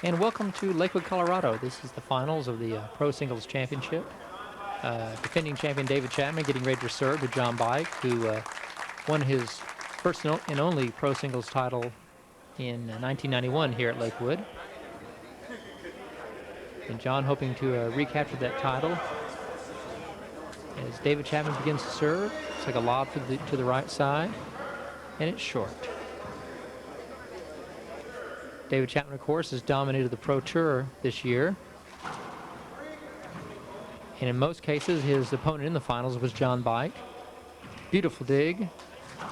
And welcome to Lakewood, Colorado. This is the finals of the Pro Singles Championship. Defending champion David Chapman getting ready to serve to John Bike, who won his first and only Pro Singles title in 1991 here at Lakewood. And John hoping to recapture that title. As David Chapman begins to serve, it's like a lob to the right side, and it's short. David Chapman, of course, has dominated the Pro Tour this year. And in most cases, his opponent in the finals was John Bike. Beautiful dig.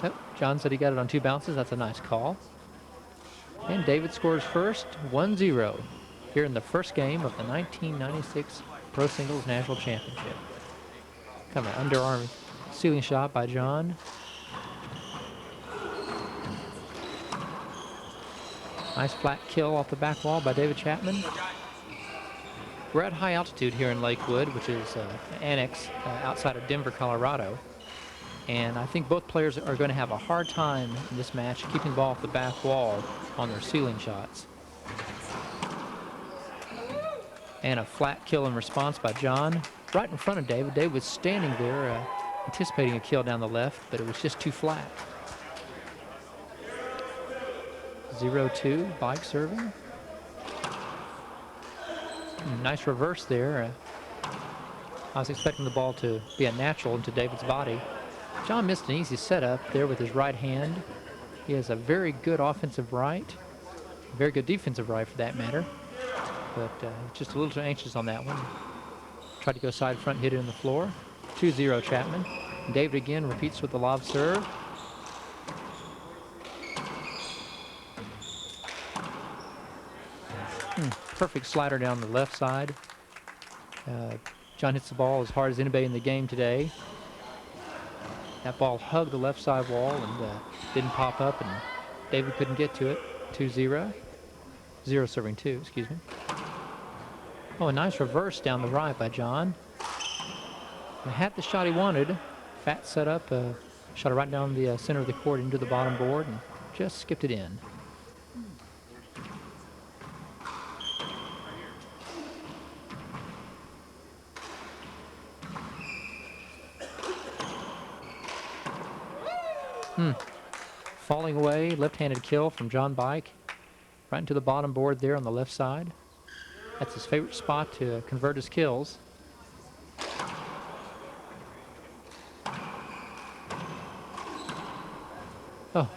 Oh, John said he got it on 2 bounces. That's a nice call. And David scores first, 1-0, here in the first game of the 1996 Pro Singles National Championship. Kind of an underarm ceiling shot by John. Nice flat kill off the back wall by David Chapman. We're at high altitude here in Lakewood, which is an annex outside of Denver, Colorado. And I think both players are going to have a hard time in this match keeping the ball off the back wall on their ceiling shots. And a flat kill in response by John, right in front of David. David was standing there anticipating a kill down the left, but it was just too flat. 0-2, Bike serving. Nice reverse there. I was expecting the ball to be a natural into David's body. John missed an easy setup there with his right hand. He has a very good offensive right, very good defensive right for that matter, but just a little too anxious on that one. Tried to go side front, hit it in the floor. 2-0 Chapman. And David again repeats with the lob serve. Perfect slider down the left side. John hits the ball as hard as anybody in the game today. That ball hugged the left side wall and didn't pop up, and David couldn't get to it. 2-0. 0 serving 2, excuse me. Oh, a nice reverse down the right by John. And had the shot he wanted. Fat setup, shot it right down the center of the court into the bottom board and just skipped it in. Falling away, left-handed kill from John Bike. Right into the bottom board there on the left side. That's his favorite spot to convert his kills. Oh,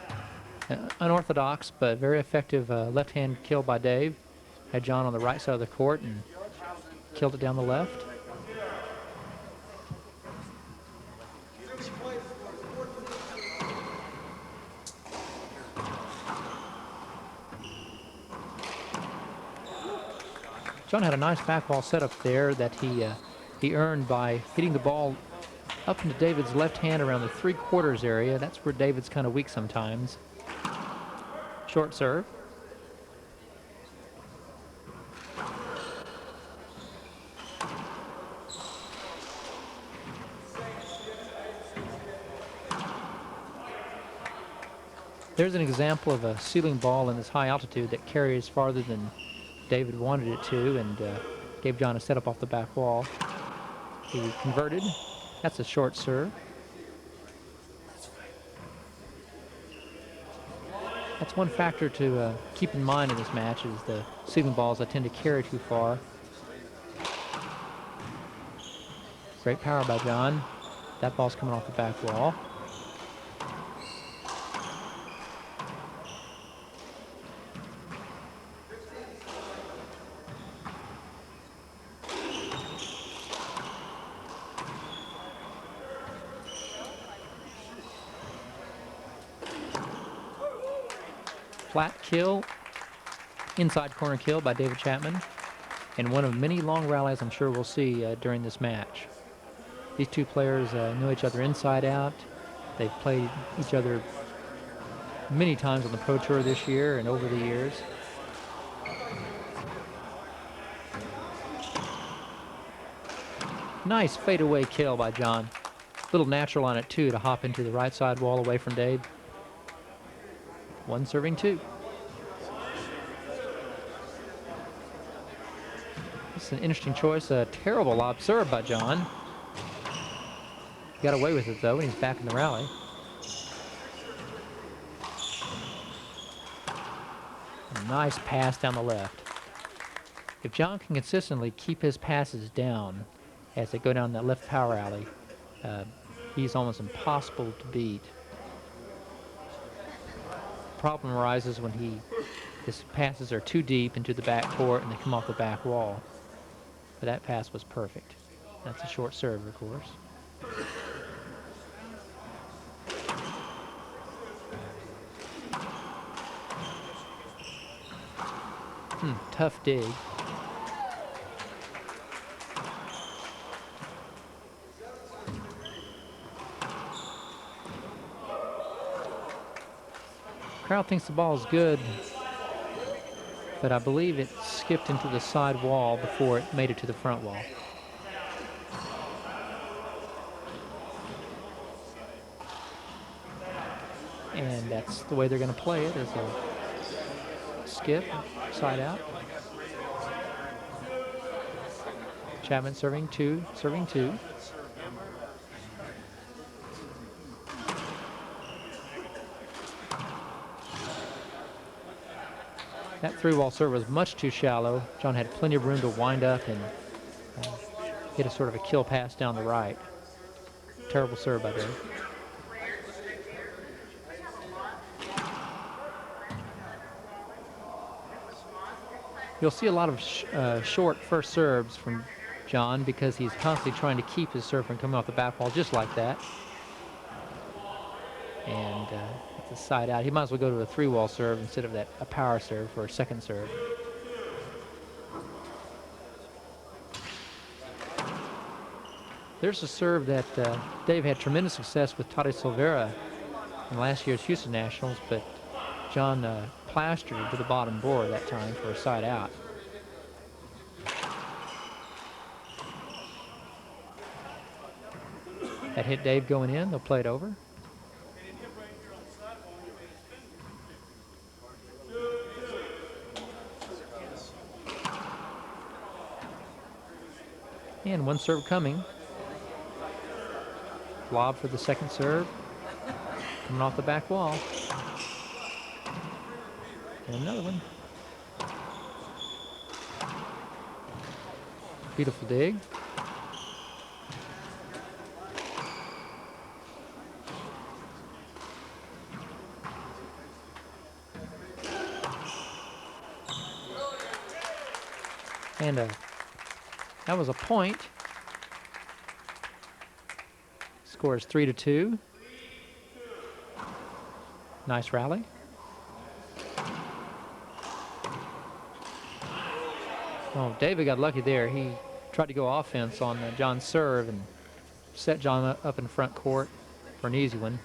unorthodox but very effective left-hand kill by Dave. Had John on the right side of the court and killed it down the left. John had a nice back wall setup there that he earned by hitting the ball up into David's left hand around the 3/4 area. That's where David's kind of weak sometimes. Short serve. There's an example of a ceiling ball in this high altitude that carries farther than David wanted it to, and gave John a setup off the back wall. He converted. That's a short serve. That's one factor to keep in mind in this match is the ceiling balls that tend to carry too far. Great power by John. That ball's coming off the back wall. Flat kill, inside corner kill by David Chapman, and one of many long rallies I'm sure we'll see during this match. These two players know each other inside out. They've played each other many times on the Pro Tour this year and over the years. Nice fadeaway kill by John. Little natural on it too to hop into the right side wall away from Dave. 1 serving 2. That's an interesting choice. A terrible lob serve by John. Got away with it, though, and he's back in the rally. A nice pass down the left. If John can consistently keep his passes down as they go down that left power alley, he's almost impossible to beat. Problem arises when his passes are too deep into the back court and they come off the back wall. But that pass was perfect. That's a short serve, of course. Tough dig. Crowd thinks the ball is good, but I believe it skipped into the side wall before it made it to the front wall. And that's the way they're going to play it, as a skip, side out. Chapman serving two. That three-wall serve was much too shallow. John had plenty of room to wind up and hit a sort of a kill pass down the right. Terrible serve by Dave. You'll see a lot of short first serves from John because he's constantly trying to keep his serve from coming off the back wall just like that. And it's a side out. He might as well go to a three-wall serve instead of a power serve for a second serve. There's a serve that Dave had tremendous success with Tade Silveira in last year's Houston Nationals, but John plastered it to the bottom board that time for a side out. That hit Dave going in. They'll play it over. And one serve coming. Lob for the second serve. Coming off the back wall. And another one. Beautiful dig. And that was a point. Score is 3-2. Nice rally. Oh, David got lucky there. He tried to go offense on John's serve and set John up in front court for an easy one.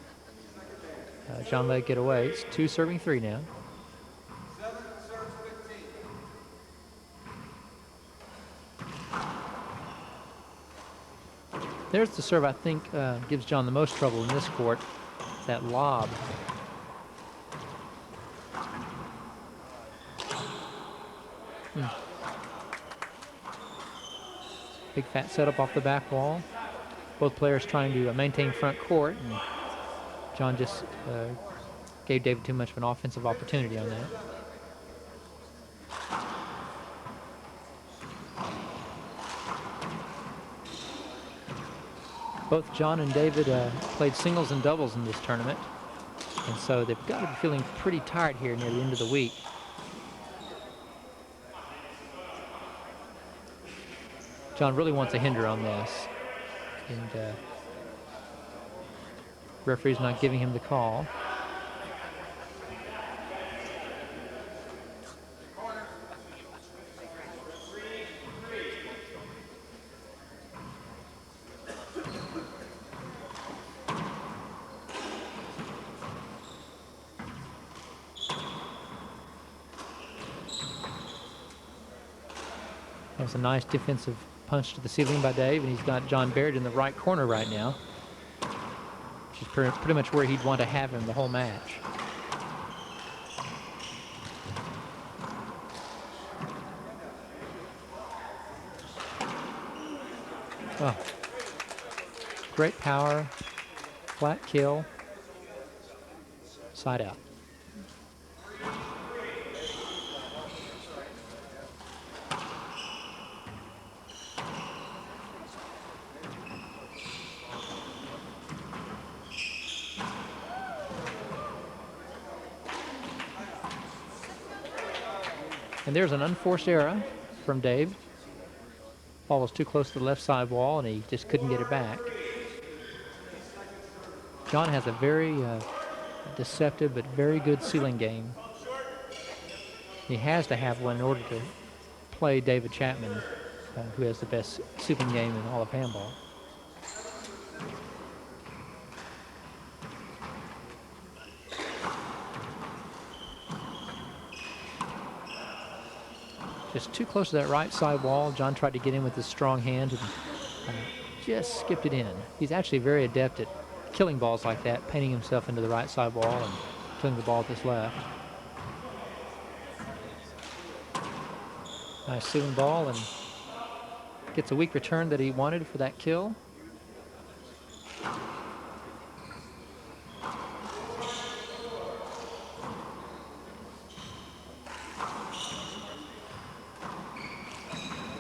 John let it get away. It's 2-3 now. There's the serve I think gives John the most trouble in this court. That lob. Big fat setup off the back wall. Both players trying to maintain front court, and John just gave David too much of an offensive opportunity on that. Both John and David played singles and doubles in this tournament, and so they've got to be feeling pretty tired here near the end of the week. John really wants a hinder on this, and referee's not giving him the call. That was a nice defensive punch to the ceiling by Dave, and he's got John buried in the right corner right now, which is pretty much where he'd want to have him the whole match. Oh, great power, flat kill, side out. And there's an unforced error from Dave. Ball was too close to the left side wall, and he just couldn't get it back. John has a very deceptive but very good ceiling game. He has to have one in order to play David Chapman, who has the best ceiling game in all of handball. Just too close to that right side wall. John tried to get in with his strong hand and just skipped it in. He's actually very adept at killing balls like that, painting himself into the right side wall and killing the ball with his left. Nice ceiling ball, and gets a weak return that he wanted for that kill.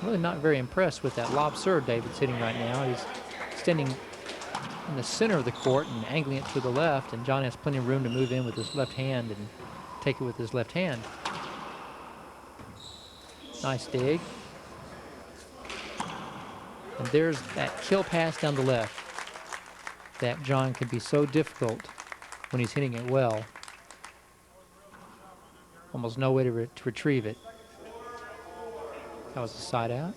Really not very impressed with that lob serve David's hitting right now. He's standing in the center of the court and angling it to the left, and John has plenty of room to move in with his left hand and take it with his left hand. Nice dig. And there's that kill pass down the left that John can be so difficult when he's hitting it well. Almost no way to retrieve it. That was a side out.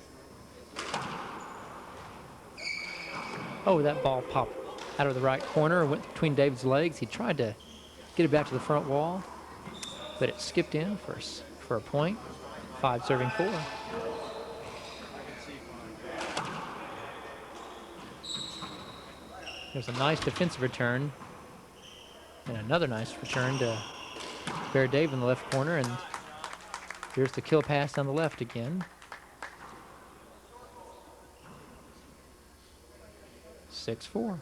Oh, that ball popped out of the right corner, went between David's legs. He tried to get it back to the front wall, but it skipped in for a point. 5 serving 4. There's a nice defensive return and another nice return to Bear Dave in the left corner, and here's the kill pass down the left again. 6-4.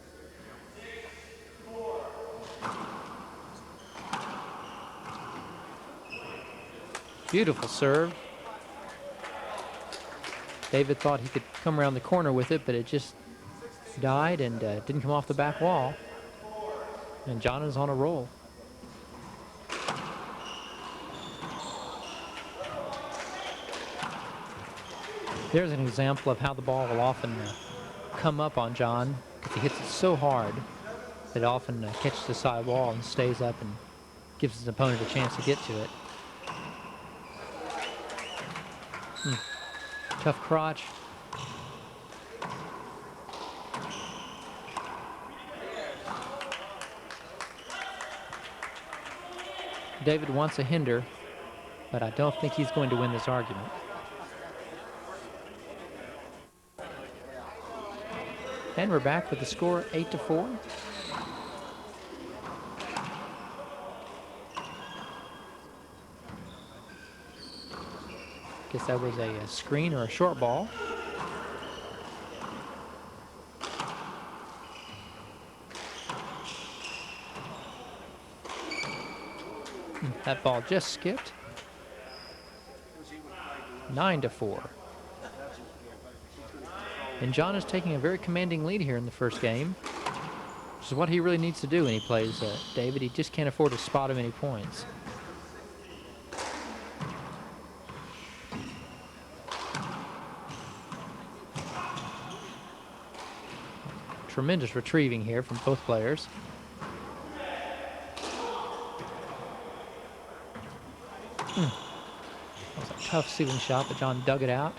Beautiful serve. David thought he could come around the corner with it, but it just died and didn't come off the back wall. And John is on a roll. There's an example of how the ball will often come up on John. If he hits it so hard, it often catches the side wall and stays up and gives his opponent a chance to get to it. Tough crotch. David wants a hinder, but I don't think he's going to win this argument. And we're back with the score 8-4. Guess that was a screen or a short ball. That ball just skipped. 9-4. And John is taking a very commanding lead here in the first game, which is what he really needs to do when he plays David. He just can't afford to spot him any points. Tremendous retrieving here from both players. That was a tough ceiling shot, but John dug it out.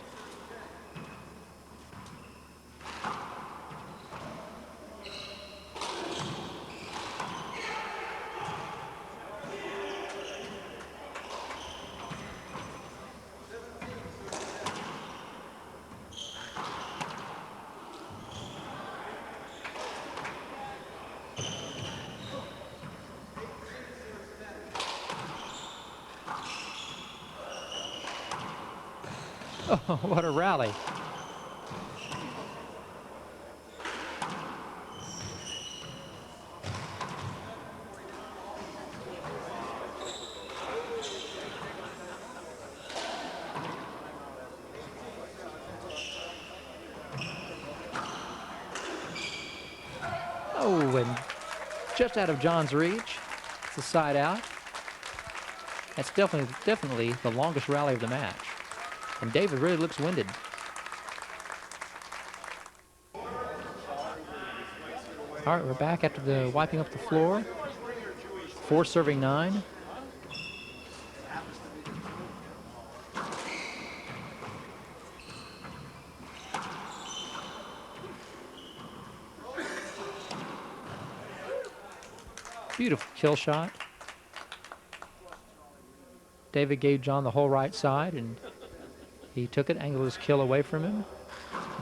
Oh, what a rally. just out of John's reach. It's a side out. That's definitely the longest rally of the match. And David really looks winded. All right, we're back after the wiping up the floor. 4 serving 9. Beautiful kill shot. David gave John the whole right side, and he took it, angled his kill away from him.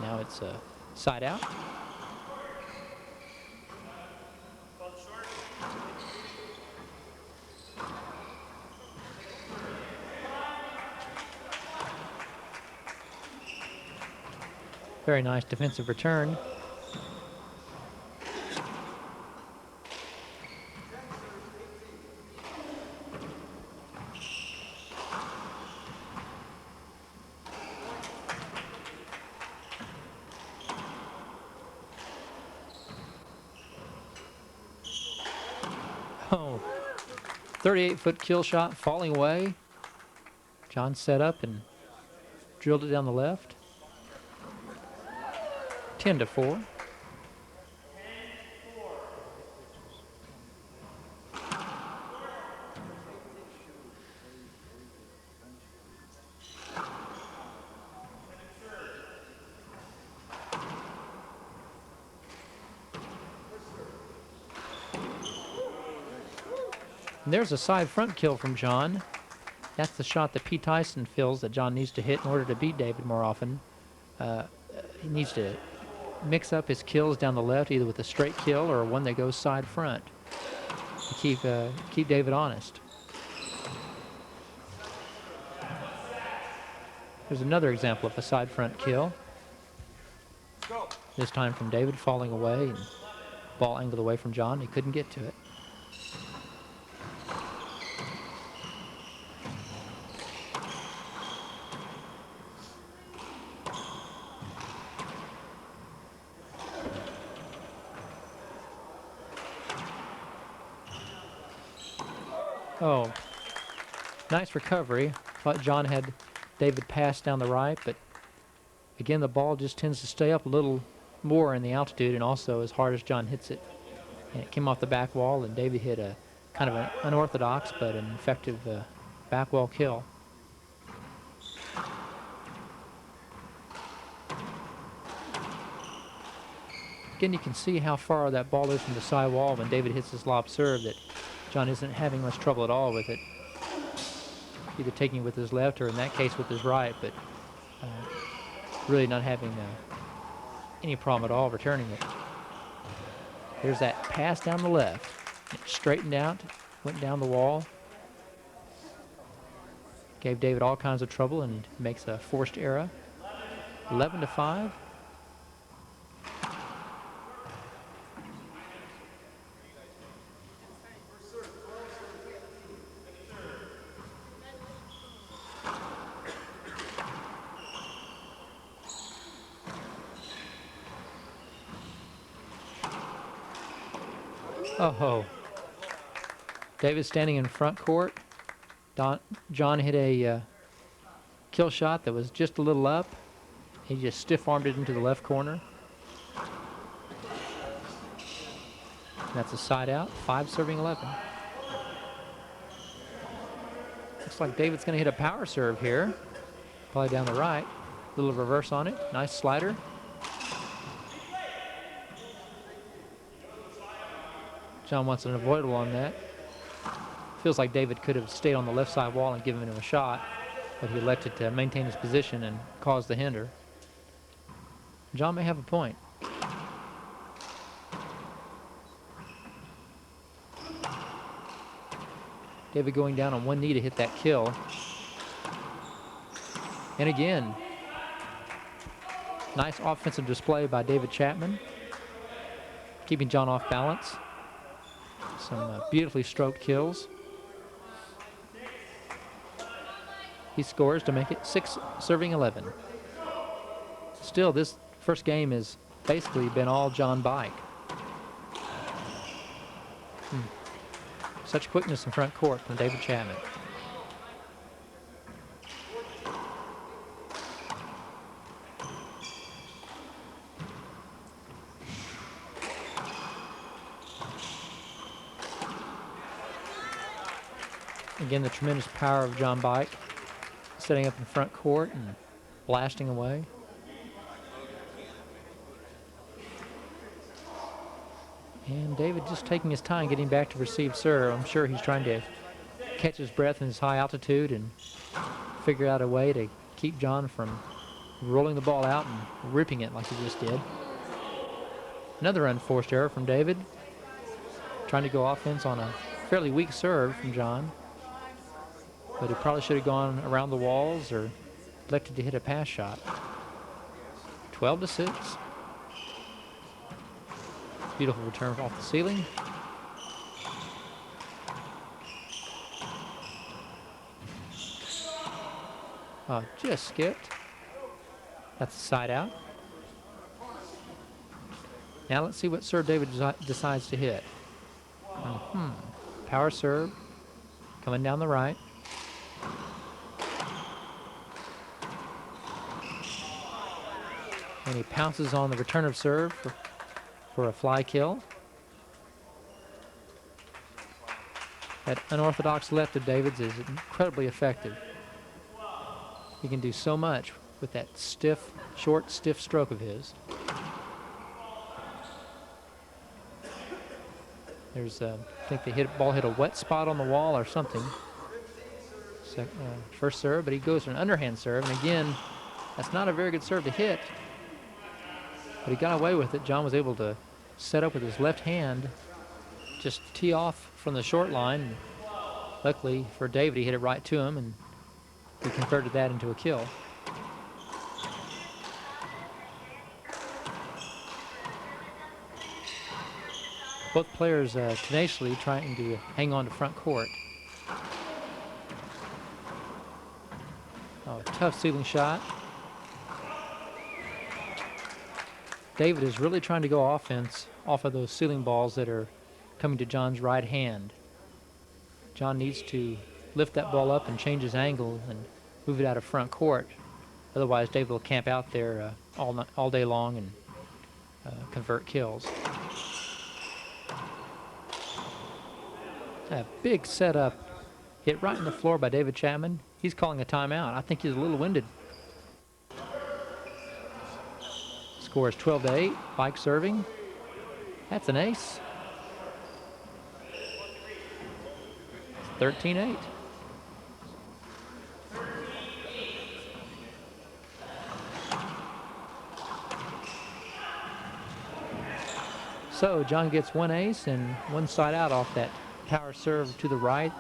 Now it's a side out. Very nice defensive return. Oh, 38-foot kill shot falling away. John set up and drilled it down the left. 10-4. And there's a side front kill from John. That's the shot that Pete Tyson feels that John needs to hit in order to beat David more often. He needs to mix up his kills down the left, either with a straight kill or one that goes side front, to keep David honest. There's another example of a side front kill. This time from David, falling away and ball angled away from John. He couldn't get to it. Oh, nice recovery. Thought John had David pass down the right, but again, the ball just tends to stay up a little more in the altitude and also as hard as John hits it. And it came off the back wall, and David hit a kind of an unorthodox but an effective back wall kill. Again, you can see how far that ball is from the side wall when David hits his lob serve, that John isn't having much trouble at all with it. Either taking it with his left or in that case with his right, but really not having any problem at all returning it. There's that pass down the left. It straightened out, went down the wall. Gave David all kinds of trouble and makes a forced error. 11-5. Oh, David standing in front court. John hit a kill shot that was just a little up. He just stiff-armed it into the left corner. That's a side out, 5 serving 11. Looks like David's going to hit a power serve here. Probably down the right. Little reverse on it, nice slider. John wants an avoidable on that. Feels like David could have stayed on the left side wall and given him a shot, but he elected to maintain his position and cause the hinder. John may have a point. David going down on one knee to hit that kill. And again, nice offensive display by David Chapman, keeping John off balance. Some beautifully stroked kills. He scores to make it 6 serving 11. Still, this first game has basically been all John Bike. Such quickness in front court from David Chapman. Again, the tremendous power of John Bike, setting up in front court and blasting away. And David just taking his time getting back to receive serve. I'm sure he's trying to catch his breath in his high altitude and figure out a way to keep John from rolling the ball out and ripping it like he just did. Another unforced error from David, trying to go offense on a fairly weak serve from John. But he probably should have gone around the walls or elected to hit a pass shot. 12-6. Beautiful return off the ceiling. Just skipped. That's a side out. Now let's see what serve David decides to hit. Power serve coming down the right. And he pounces on the return of serve for a fly kill. That unorthodox left of David's is incredibly effective. He can do so much with that stiff, short, stiff stroke of his. There's, I think the ball hit a wet spot on the wall or something. First serve, but he goes for an underhand serve. And again, that's not a very good serve to hit. But he got away with it. John was able to set up with his left hand, just tee off from the short line. Luckily for David, he hit it right to him, and he converted that into a kill. Both players tenaciously trying to hang on to front court. Oh, tough ceiling shot. David is really trying to go offense off of those ceiling balls that are coming to John's right hand. John needs to lift that ball up and change his angle and move it out of front court. Otherwise, David will camp out there all day long and convert kills. A big setup hit right in the floor by David Chapman. He's calling a timeout. I think he's a little winded. Score is 12-8. Bike serving. That's an ace. 13-8. So John gets one ace and one side out off that power serve to the right.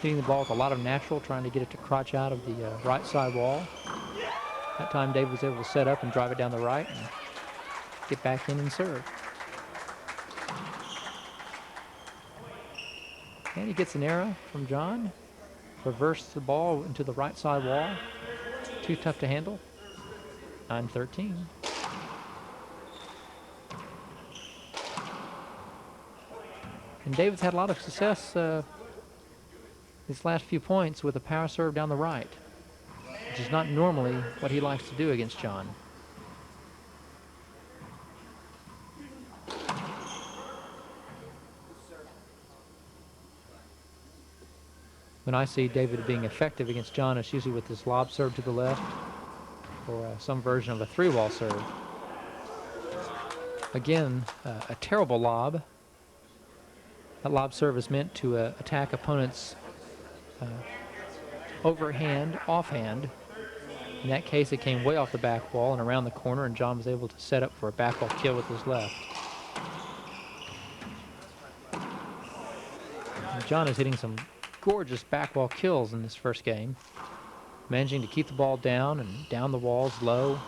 Hitting the ball with a lot of natural, trying to get it to crotch out of the right side wall. That time David was able to set up and drive it down the right and get back in and serve. And he gets an error from John. Reverse the ball into the right side wall. Too tough to handle. 9-13. And David's had a lot of success these last few points with a power serve down the right, which is not normally what he likes to do against John. When I see David being effective against John, it's usually with this lob serve to the left or some version of a three-wall serve. Again, a terrible lob. That lob serve is meant to attack opponents' overhand, offhand. In that case, it came way off the back wall and around the corner, and John was able to set up for a back wall kill with his left. And John is hitting some gorgeous back wall kills in this first game, managing to keep the ball down and down the walls low.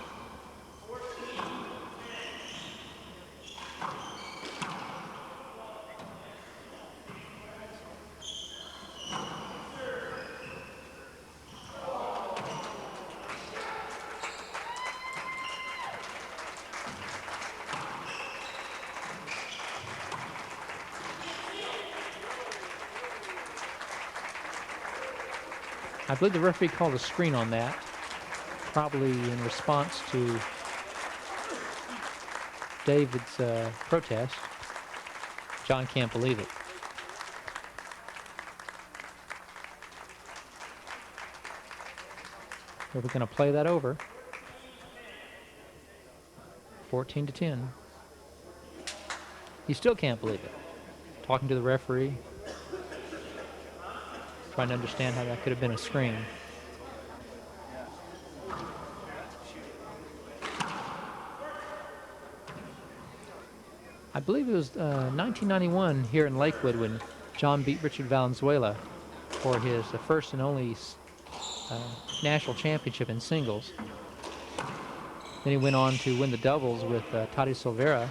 I believe the referee called a screen on that, probably in response to David's protest. John can't believe it. We're going to play that over. 14-10. He still can't believe it. Talking to the referee, trying to understand how that could have been a screen. I believe it was 1991 here in Lakewood when John beat Richard Valenzuela for his first and only national championship in singles. Then he went on to win the doubles with Tati Silveira.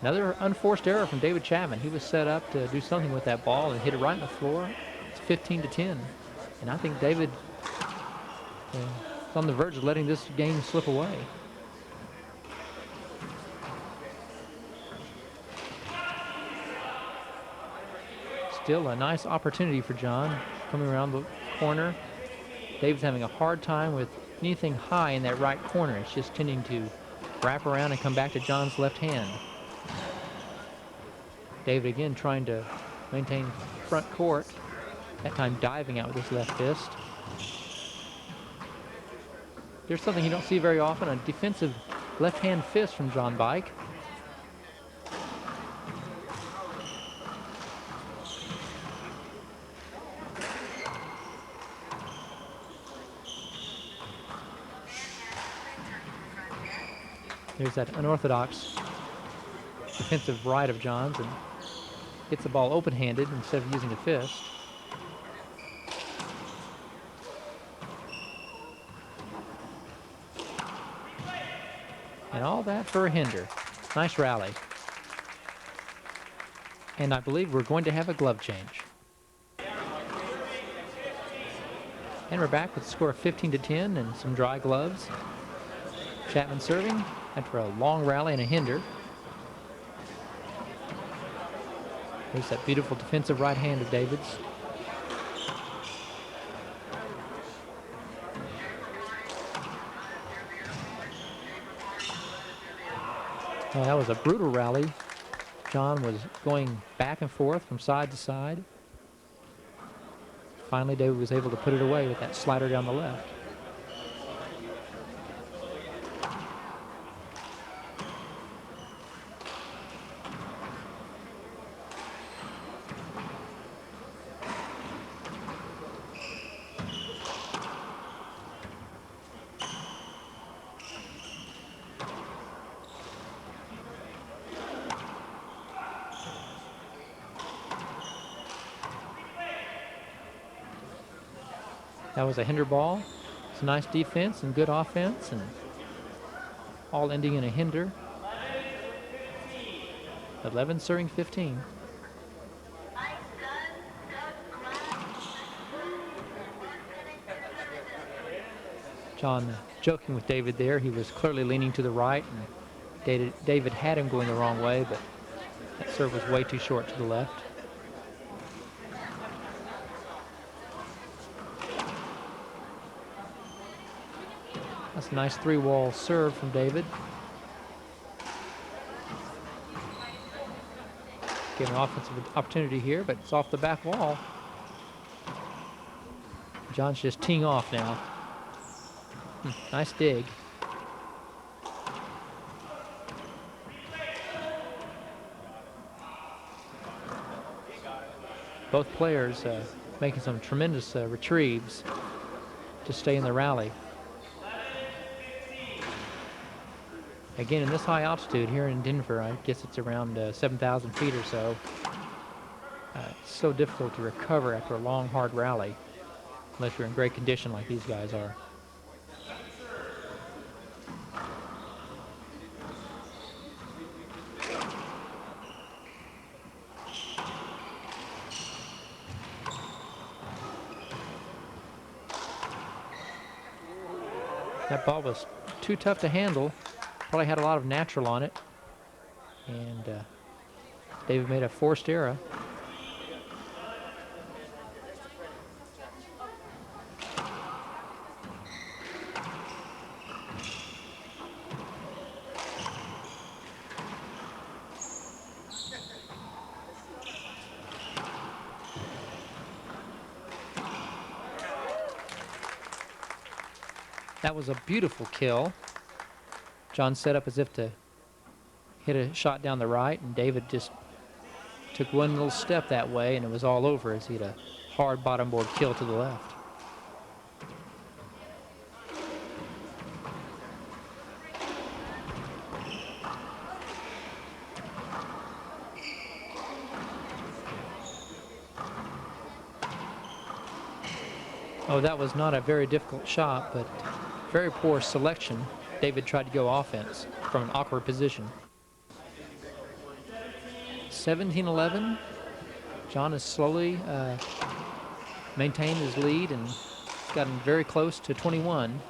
Another unforced error from David Chapman. He was set up to do something with that ball and hit it right on the floor. It's 15-10. And I think David is on the verge of letting this game slip away. Still a nice opportunity for John coming around the corner. David's having a hard time with anything high in that right corner. It's just tending to wrap around and come back to John's left hand. David again trying to maintain front court, that time diving out with his left fist. There's something you don't see very often, a defensive left-hand fist from John Bike. There's that unorthodox defensive right of John's, and gets the ball open-handed instead of using a fist. And all that for a hinder. Nice rally. And I believe we're going to have a glove change. And we're back with a score of 15-10 and some dry gloves. Chapman serving after a long rally and a hinder. There's that beautiful defensive right hand of David's. Well, that was a brutal rally. John was going back and forth from side to side. Finally, David was able to put it away with that slider down the left. That was a hinder ball. It's a nice defense and good offense, and all ending in a hinder. 11 serving 15. John joking with David there. He was clearly leaning to the right, and David had him going the wrong way, but that serve was way too short to the left. That's a nice three-wall serve from David. Getting an offensive opportunity here, but it's off the back wall. John's just teeing off now. Nice dig. Both players making some tremendous retrieves to stay in the rally. Again, in this high altitude here in Denver, I guess it's around 7,000 feet or so. It's so difficult to recover after a long, hard rally, unless you're in great condition like these guys are. That ball was too tough to handle. Probably had a lot of natural on it. And David made a forced error. That was a beautiful kill. John set up as if to hit a shot down the right, and David just took one little step that way, and it was all over as he had a hard bottom board kill to the left. Oh, that was not a very difficult shot, but very poor selection. David tried to go offense from an awkward position. 17-11. John has slowly maintained his lead and gotten very close to 21.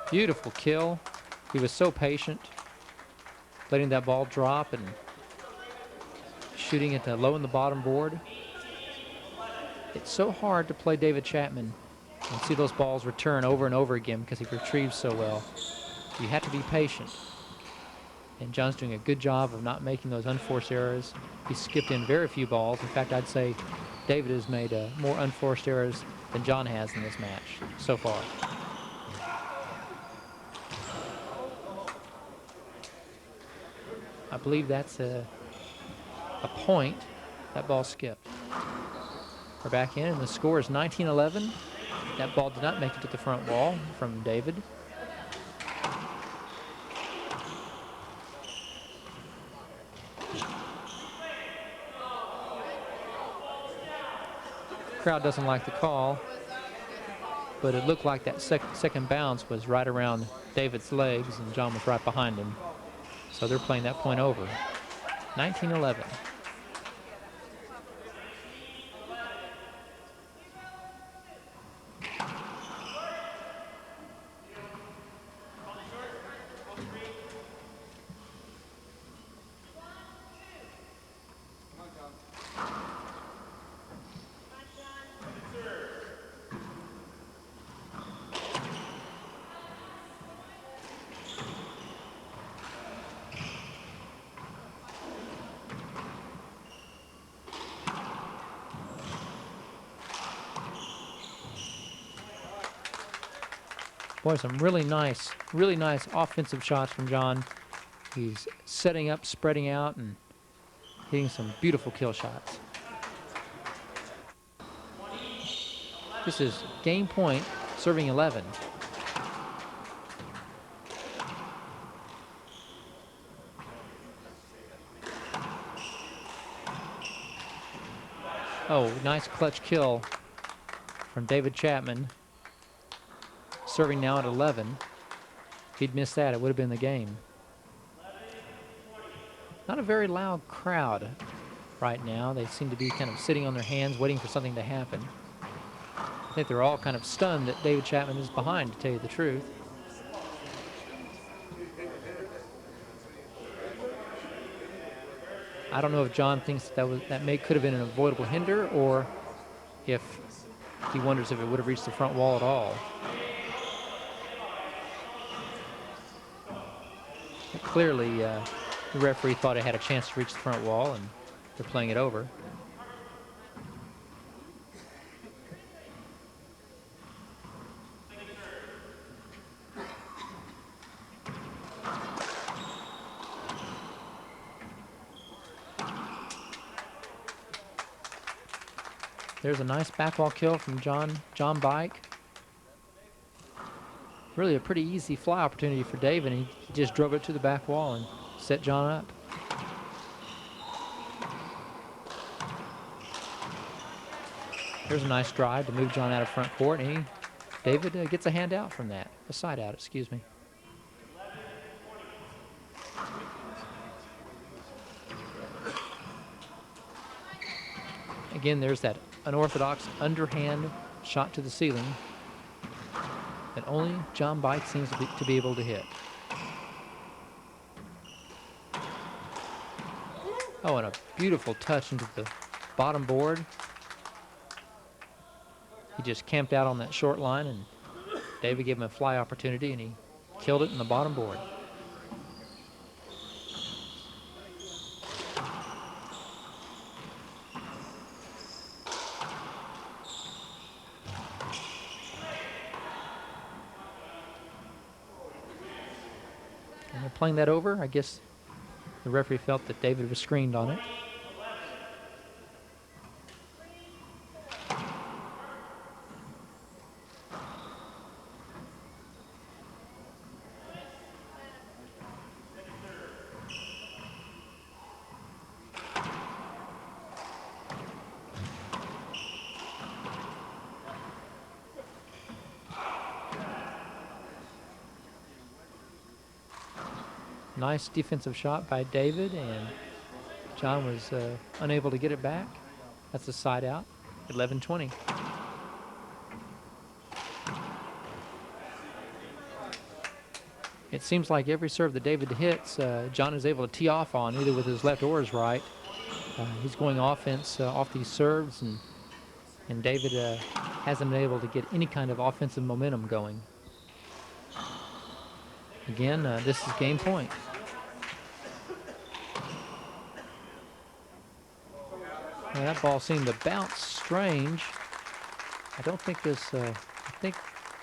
Beautiful kill. He was so patient, letting that ball drop and shooting it low in the bottom board. It's so hard to play David Chapman and see those balls return over and over again because he retrieves so well. You have to be patient. And John's doing a good job of not making those unforced errors. He skipped in very few balls. In fact, I'd say David has made more unforced errors than John has in this match so far. I believe that's a point. That ball skipped. We're back in, and the score is 19-11. That ball did not make it to the front wall from David. The crowd doesn't like the call, but it looked like that second bounce was right around David's legs, and John was right behind him. So they're playing that point over. 19-11. Boy, some really nice offensive shots from John. He's setting up, spreading out, and hitting some beautiful kill shots. This is game point, serving 11. Oh, nice clutch kill from David Chapman. Serving now at 11. If he'd missed that, it would have been the game. Not a very loud crowd right now. They seem to be kind of sitting on their hands, waiting for something to happen. I think they're all kind of stunned that David Chapman is behind, to tell you the truth. I don't know if John thinks that could have been an avoidable hinder, or if he wonders if it would have reached the front wall at all. Clearly, the referee thought it had a chance to reach the front wall, and they're playing it over. There's a nice backball kill from John Bike. Really a pretty easy fly opportunity for David, and he just drove it to the back wall and set John up. There's a nice drive to move John out of front court, and David gets a hand out from that, a side out, excuse me. Again, there's that unorthodox underhand shot to the ceiling that only John Bike seems to be able to hit. Oh, and a beautiful touch into the bottom board. He just camped out on that short line, and David gave him a fly opportunity, and he killed it in the bottom board. playing that over. I guess the referee felt that David was screened on it. Nice defensive shot by David, and John was unable to get it back. That's a side out, 11-20. It seems like every serve that David hits, John is able to tee off on, either with his left or his right. He's going offense off these serves, and David hasn't been able to get any kind of offensive momentum going. Again, this is game point. Well, that ball seemed to bounce strange. I don't think this, I think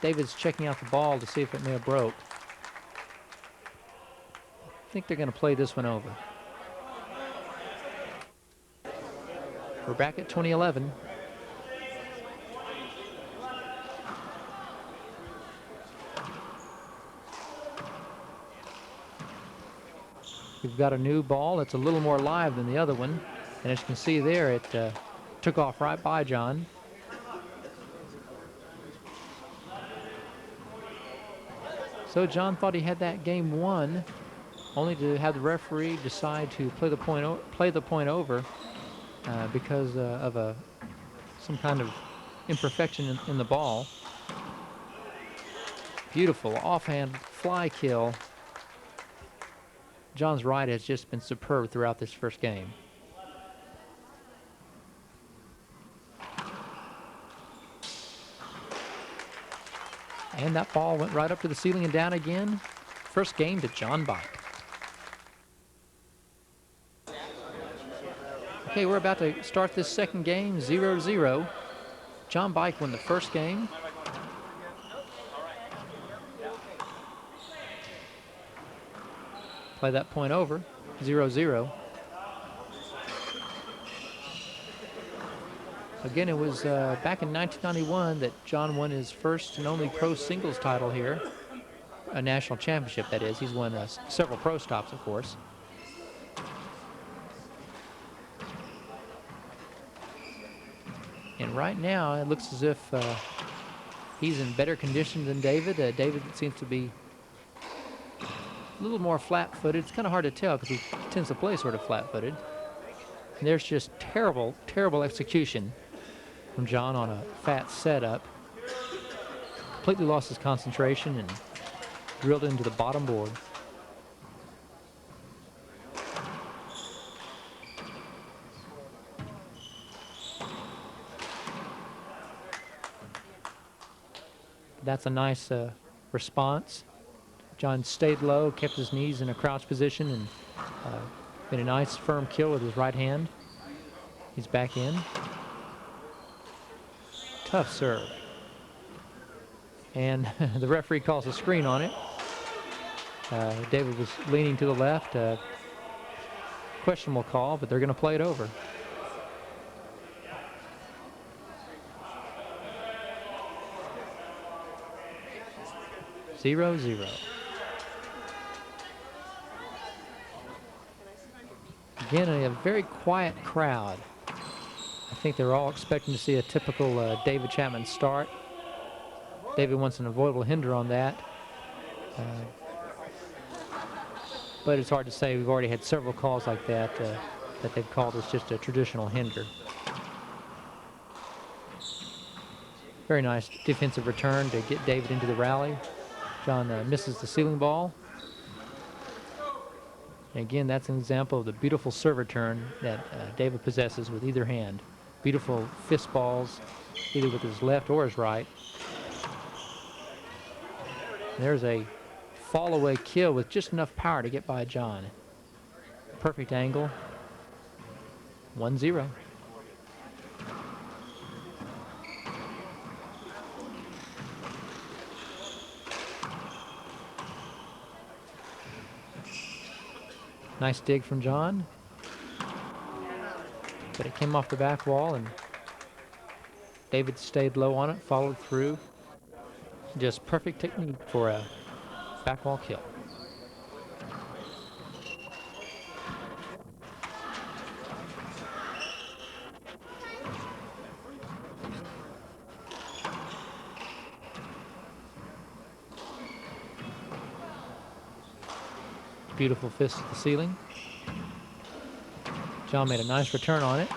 David's checking out the ball to see if it may have broke. I think they're going to play this one over. We're back at 2011. We've got a new ball that's a little more live than the other one. And as you can see there, it took off right by John. So John thought he had that game won, only to have the referee decide to play the point over because of some kind of imperfection in the ball. Beautiful offhand fly kill. John's right has just been superb throughout this first game. And that ball went right up to the ceiling and down again. First game to John Bike. Okay, we're about to start this second game, 0-0. John Bike won the first game. Play that point over, 0-0. Again, it was back in 1991 that John won his first and only pro singles title here. A national championship, that is. He's won several pro stops, of course. And right now, it looks as if he's in better condition than David. David seems to be a little more flat-footed. It's kind of hard to tell because he tends to play sort of flat-footed. And there's just terrible, terrible execution from John on a fat setup. Completely lost his concentration and drilled into the bottom board. That's a nice response. John stayed low, kept his knees in a crouch position, and made a nice firm kill with his right hand. He's back in. Tough serve. And the referee calls a screen on it. David was leaning to the left. Questionable call, but they're going to play it over. Zero, zero. Again, a very quiet crowd. I think they're all expecting to see a typical David Chapman start. David wants an avoidable hinder on that. But it's hard to say. We've already had several calls like that that they've called as just a traditional hinder. Very nice defensive return to get David into the rally. John misses the ceiling ball. And again, that's an example of the beautiful serve return that David possesses with either hand. Beautiful fist balls, either with his left or his right. And there's a fall away kill with just enough power to get by John. Perfect angle. 1-0. Nice dig from John. But it came off the back wall, and David stayed low on it, followed through. Just perfect technique for a back wall kill. Beautiful fist at the ceiling. John made a nice return on it.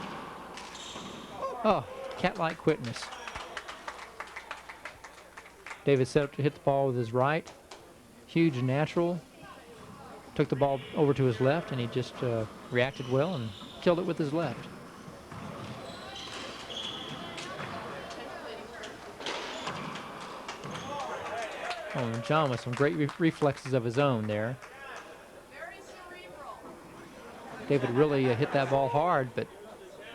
Oh, cat-like quickness. David set up to hit the ball with his right. Huge natural. Took the ball over to his left, and he just reacted well and killed it with his left. Oh, and John with some great reflexes of his own there. David really hit that ball hard, but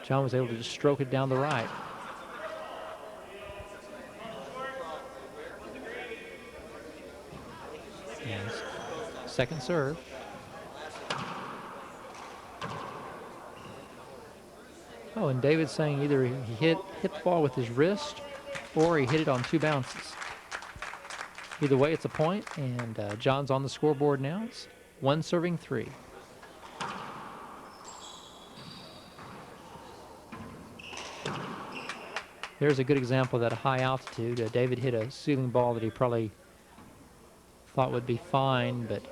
John was able to just stroke it down the right. And second serve. Oh, and David's saying either he hit the ball with his wrist or he hit it on 2 bounces. Either way, it's a point, and John's on the scoreboard now. It's 1-3. There's a good example that at a high altitude, David hit a ceiling ball that he probably thought would be fine, but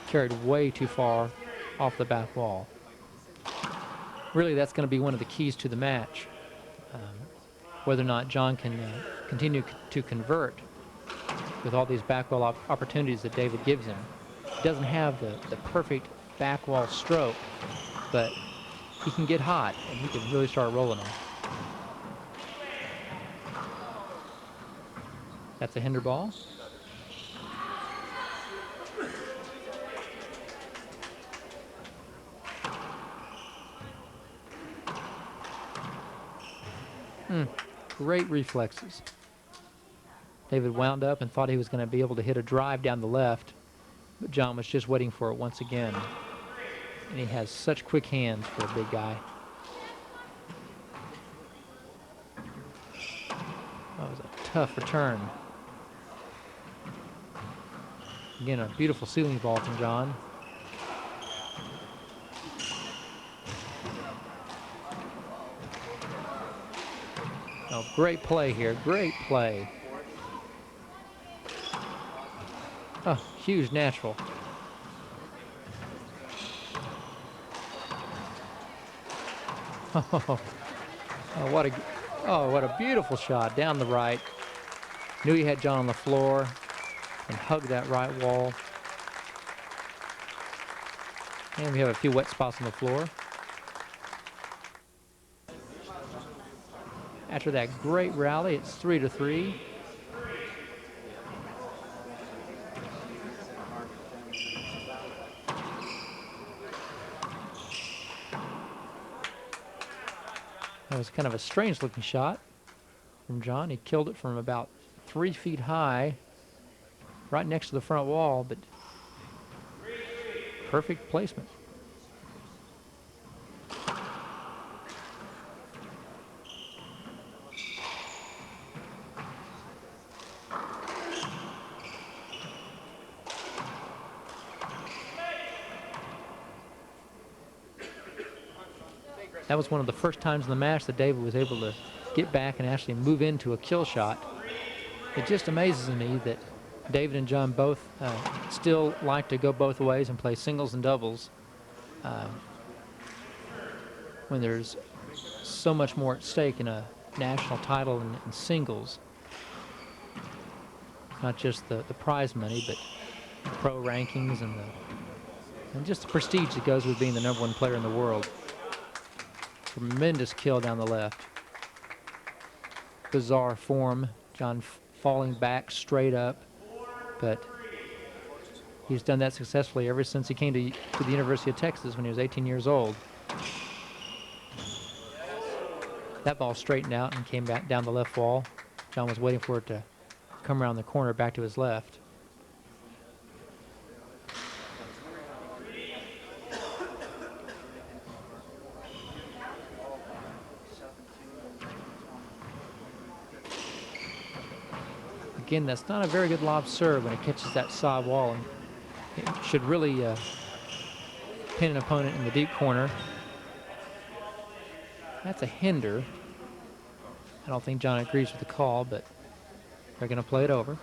carried way too far off the back wall. Really, that's going to be one of the keys to the match. Whether or not John can continue to convert with all these back wall opportunities that David gives him. He doesn't have the perfect back wall stroke, but he can get hot and he can really start rolling them. That's a hinder ball. Great reflexes. David wound up and thought he was going to be able to hit a drive down the left, but John was just waiting for it once again. And he has such quick hands for a big guy. That was a tough return. Again, a beautiful ceiling ball from John. Oh, great play here, great play. Oh, huge natural. Oh, what a beautiful shot down the right. Knew he had John on the floor and hugged that right wall. And we have a few wet spots on the floor. After that great rally, it's 3-3. That was kind of a strange looking shot from John. He killed it from about 3 feet high, right next to the front wall, but perfect placement. That was one of the first times in the match that David was able to get back and actually move into a kill shot. It just amazes me that David and John both still like to go both ways and play singles and doubles when there's so much more at stake in a national title and singles. Not just the prize money, but the pro rankings and just the prestige that goes with being the #1 player in the world. Tremendous kill down the left. Bizarre form. John falling back straight up, but he's done that successfully ever since he came to the University of Texas when he was 18 years old. That ball straightened out and came back down the left wall. John was waiting for it to come around the corner back to his left. Again, that's not a very good lob serve when it catches that side wall, and it should really pin an opponent in the deep corner. That's a hinder. I don't think John agrees with the call, but they're going to play it over.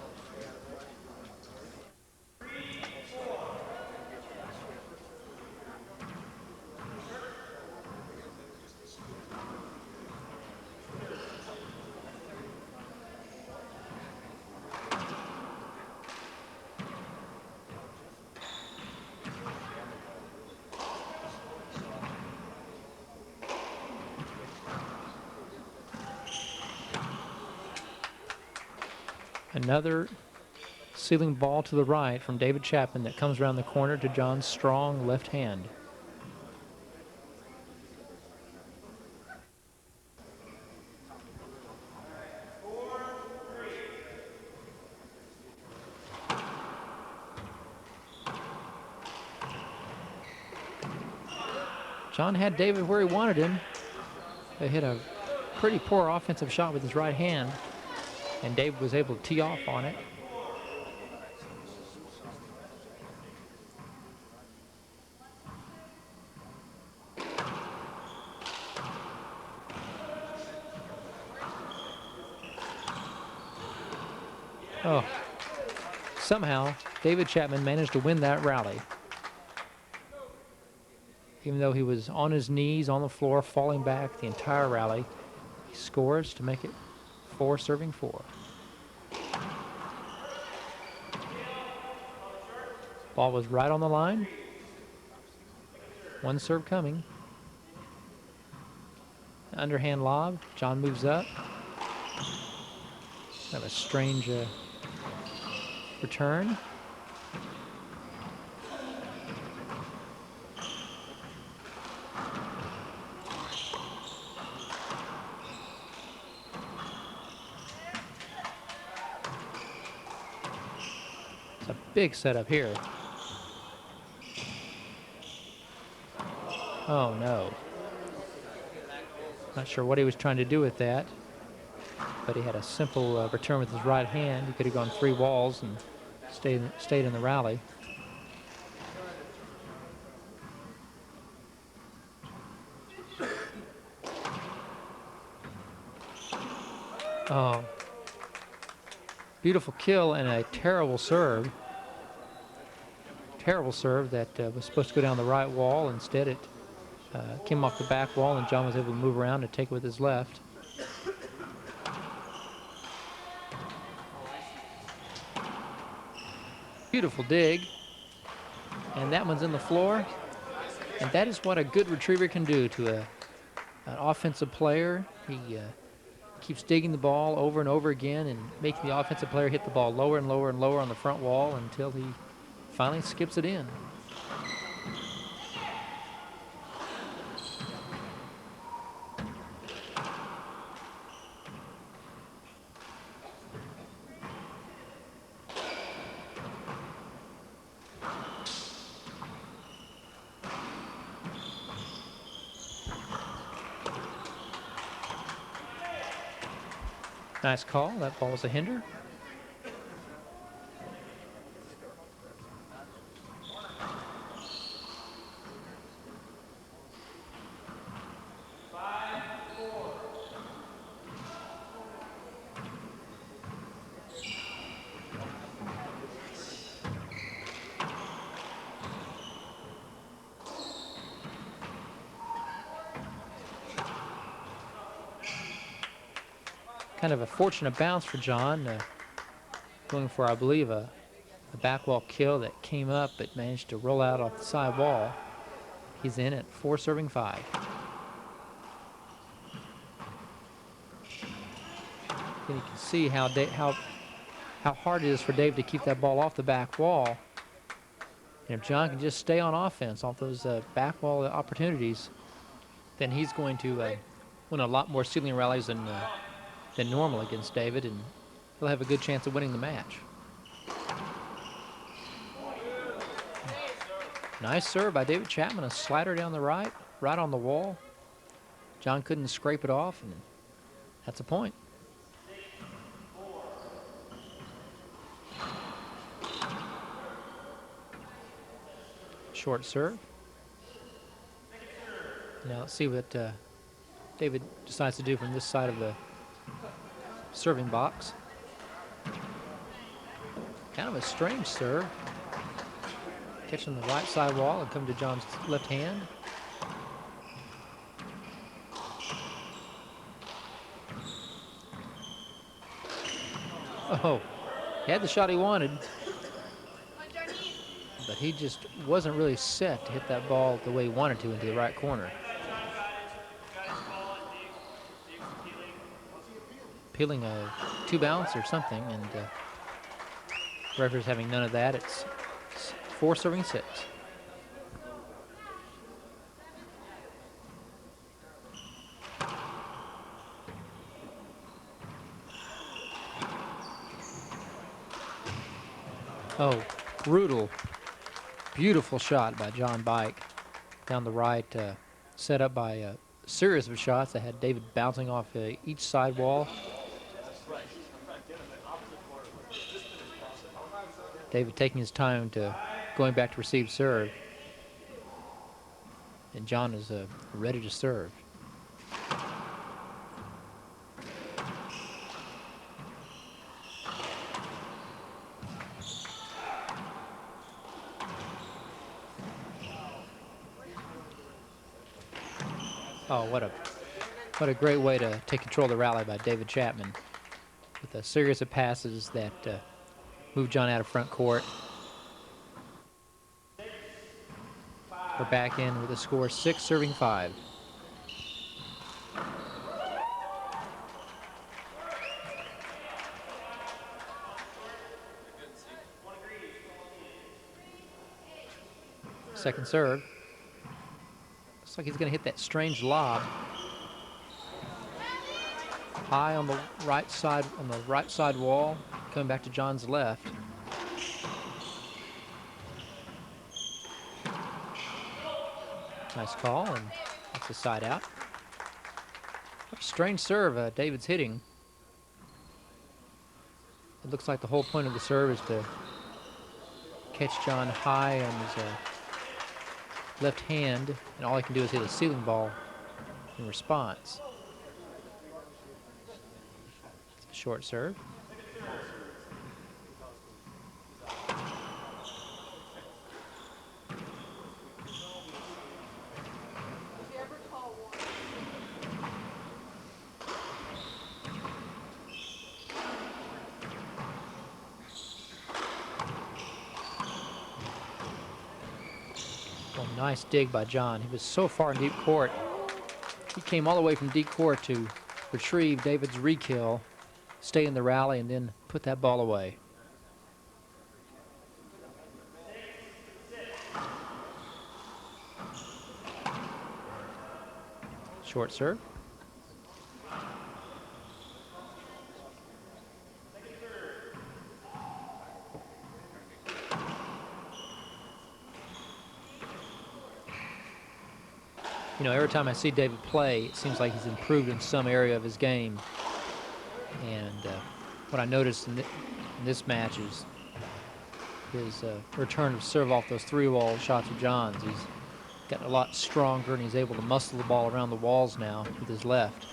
Another ceiling ball to the right from David Chapman that comes around the corner to John's strong left hand. John had David where he wanted him. They hit a pretty poor offensive shot with his right hand, and David was able to tee off on it. Oh, somehow David Chapman managed to win that rally. Even though he was on his knees on the floor, falling back the entire rally, he scores to make it 4-4. Ball was right on the line. One serve coming. Underhand lob. John moves up. Kind of a strange return. It's a big setup here. Oh no. Not sure what he was trying to do with that, but he had a simple return with his right hand. He could have gone 3 walls and stayed in the rally. Oh, beautiful kill and a terrible serve. Terrible serve that was supposed to go down the right wall. Instead, it came off the back wall, and John was able to move around and take it with his left. Beautiful dig. And that one's in the floor. And that is what a good retriever can do to an offensive player. He keeps digging the ball over and over again and making the offensive player hit the ball lower and lower and lower on the front wall until he finally skips it in. Nice call. That ball was a hinder. Kind of a fortunate bounce for John, going for, I believe, a back wall kill that came up but managed to roll out off the side wall. He's in at 4-5. And you can see how hard it is for Dave to keep that ball off the back wall. And if John can just stay on offense off those back wall opportunities, then he's going to win a lot more ceiling rallies than normal against David, and he'll have a good chance of winning the match. Nice serve by David Chapman, a slider down the right on the wall. John couldn't scrape it off, and that's a point. Short serve. Now let's see what David decides to do from this side of the serving box. Kind of a strange serve. Catching the right side wall and come to John's left hand. Oh, he had the shot he wanted, but he just wasn't really set to hit that ball the way he wanted to into the right corner. Peeling a 2-bounce or something, and referee's having none of that. It's 4 serving 6. Oh, brutal, beautiful shot by John Bike down the right, set up by a series of shots that had David bouncing off each side wall. David taking his time to going back to receive serve. And John is ready to serve. Oh, what a great way to take control of the rally by David Chapman with a series of passes that moved John out of front court. We're back in with a score 6 serving 5. Second serve. Looks like he's going to hit that strange lob. High on the right side wall, coming back to John's left. Nice call, and that's a side out. What a strange serve David's hitting. It looks like the whole point of the serve is to catch John high on his left hand, and all he can do is hit a ceiling ball in response. It's a short serve. Nice dig by John. He was so far in deep court. He came all the way from deep court to retrieve David's re-kill, stay in the rally, and then put that ball away. Short serve. You know, every time I see David play, it seems like he's improved in some area of his game. And what I noticed in this match is his return to serve off those 3-wall shots of John's. He's gotten a lot stronger, and he's able to muscle the ball around the walls now with his left.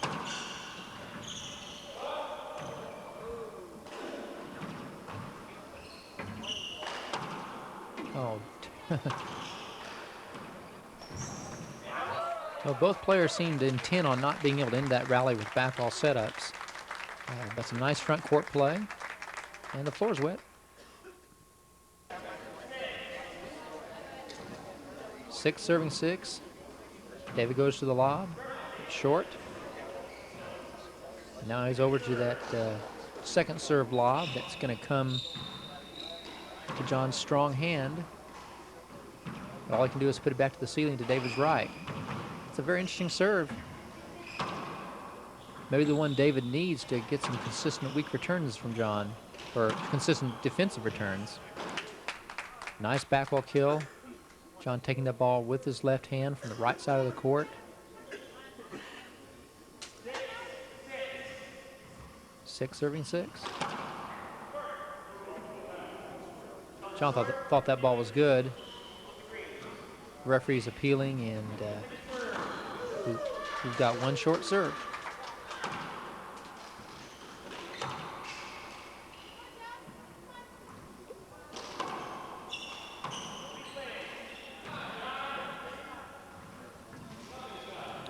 Oh. Well, both players seemed intent on not being able to end that rally with backball setups. But some nice front court play, and the floor's wet. 6 serving 6. David goes to the lob, short. Now he's over to that second serve lob that's going to come to John's strong hand. All he can do is put it back to the ceiling to David's right. It's a very interesting serve. Maybe the one David needs to get some consistent weak returns from John, or consistent defensive returns. Nice backwall kill. John taking the ball with his left hand from the right side of the court. Six serving 6. John thought that ball was good. The referee's appealing, and we've got one short serve.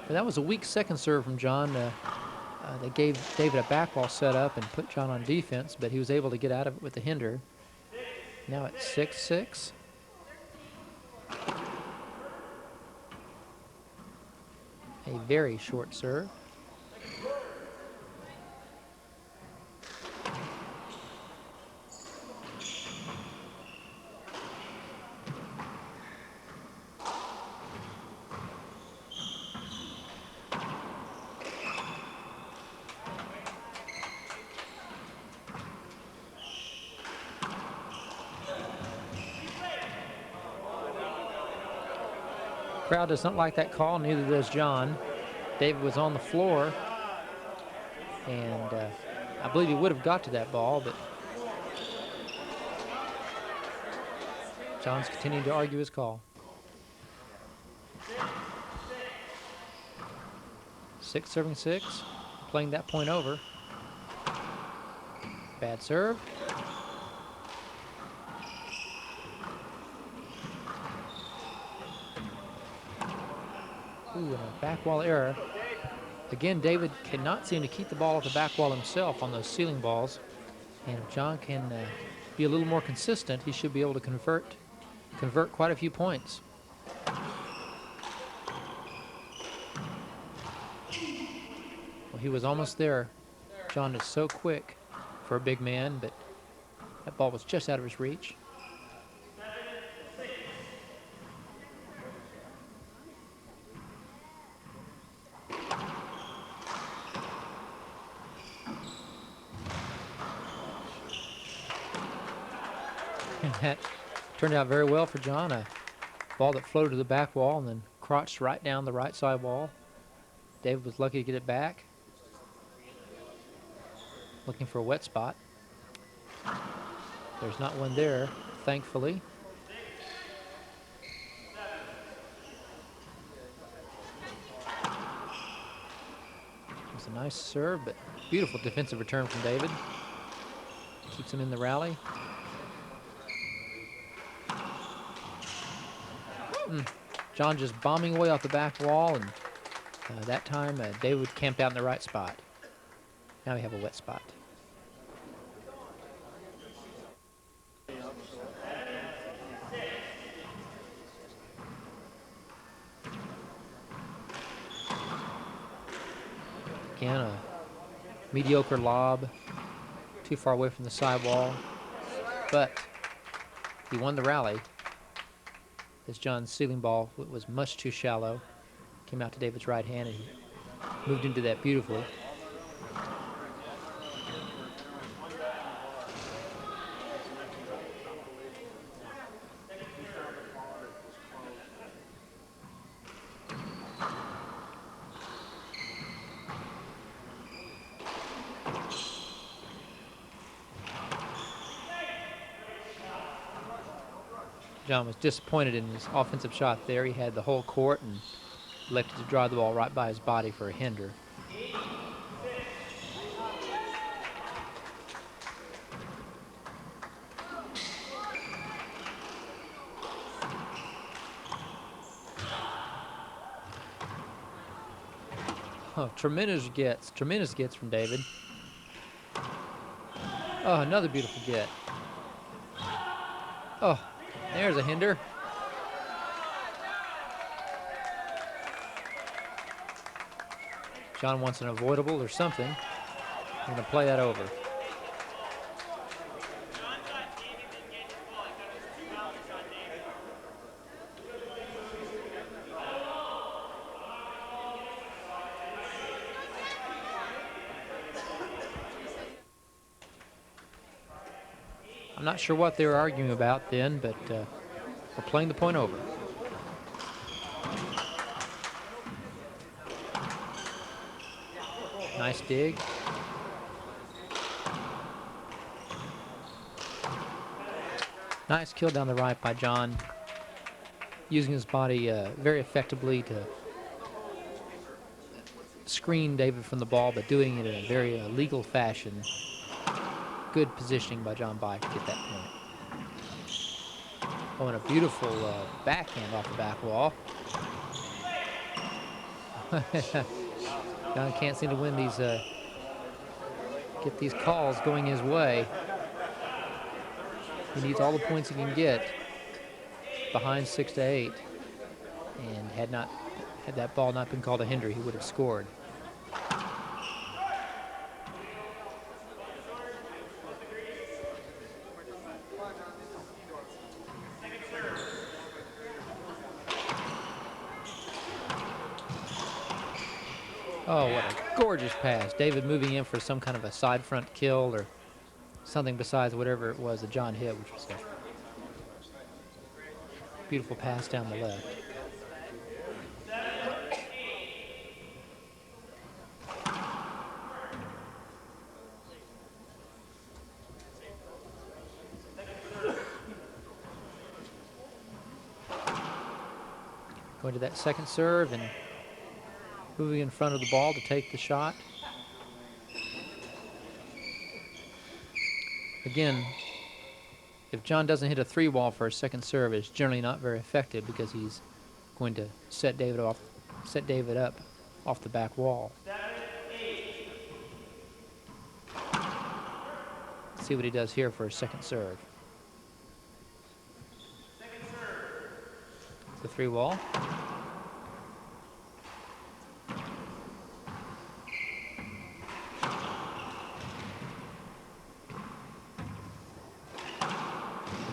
But that was a weak second serve from John. They gave David a back wall set up and put John on defense, but he was able to get out of it with the hinder. Now it's 6-6. A very short serve. Crowd does not like that call, neither does John. David was on the floor, and I believe he would have got to that ball, but John's continuing to argue his call. 6-6, playing that point over. Bad serve. Ooh, and a back wall error. Again, David cannot seem to keep the ball at the back wall himself on those ceiling balls. And if John can be a little more consistent, he should be able to convert quite a few points. Well, he was almost there. John is so quick for a big man, but that ball was just out of his reach. And that turned out very well for John. A ball that floated to the back wall and then crotched right down the right side wall. David was lucky to get it back. Looking for a wet spot. There's not one there, thankfully. It was a nice serve, but beautiful defensive return from David. Keeps him in the rally. John just bombing away off the back wall, and that time David camped out in the right spot. Now we have a wet spot. Again, a mediocre lob, too far away from the sidewall, but he won the rally. As John's ceiling ball was much too shallow. Came out to David's right hand and he moved into that beautifully. John was disappointed in his offensive shot there. He had the whole court and elected to drive the ball right by his body for a hinder. Oh, tremendous gets from David. Oh, another beautiful get. Oh, there's a hinder. John wants an avoidable or something. I'm going to play that over. I'm not sure what they were arguing about then, but we're playing the point over. Nice dig. Nice kill down the right by John. using his body very effectively to screen David from the ball, but doing it in a very legal fashion. Good positioning by John Bike to get that point. Oh, and a beautiful backhand off the back wall. John can't seem to win these, get these calls going his way. He needs all the points he can get behind 6-8. And had that ball not been called a hinder, he would have scored. Oh, what a gorgeous pass. David moving in for some kind of a side front kill or something besides whatever it was that John hit, which was a beautiful pass down the left. Going to that second serve and moving in front of the ball to take the shot. Again, if John doesn't hit a 3-ball for a second serve, it's generally not very effective because he's going to set David up off the back wall. Let's see what he does here for a second serve. The 3-ball.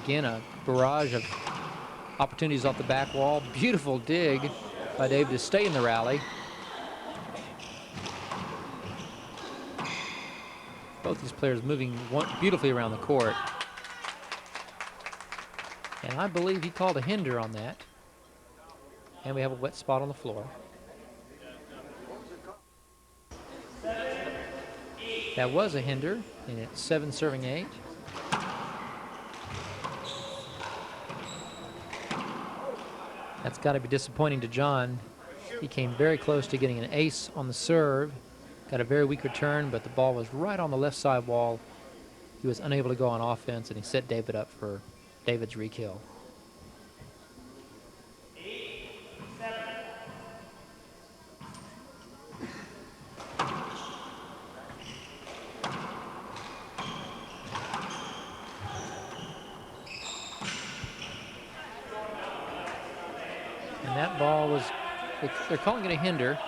Again, a barrage of opportunities off the back wall. Beautiful dig by David to stay in the rally. Both these players moving beautifully around the court. And I believe he called a hinder on that. And we have a wet spot on the floor. That was a hinder, and it's 7-8. That's got to be disappointing to John. He came very close to getting an ace on the serve. Got a very weak return, but the ball was right on the left side wall. He was unable to go on offense, and he set David up for David's re-kill. And that ball was, they're calling it a hinder.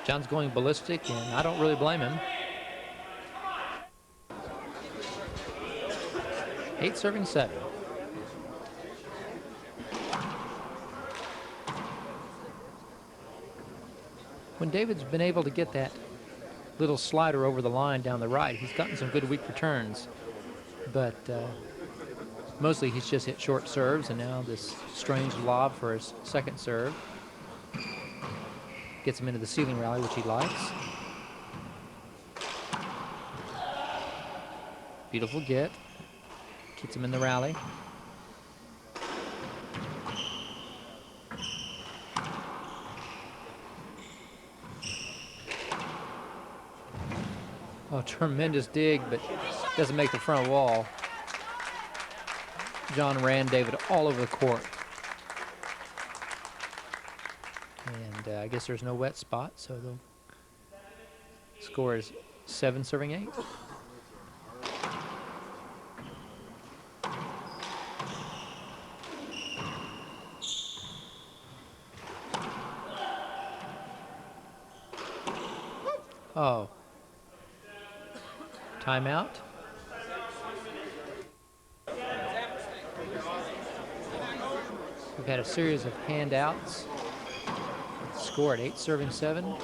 John's going ballistic, and I don't really blame him. 8-7. When David's been able to get that little slider over the line down the right, he's gotten some good weak returns. But mostly he's just hit short serves, and now this strange lob for his second serve. Gets him into the ceiling rally, which he likes. Beautiful get. Keeps him in the rally. Oh, tremendous dig, but doesn't make the front wall. John ran David all over the court. And I guess there's no wet spot, so the score is 7-8. Oh. Timeout. We've had a series of handouts. Score at 8-7.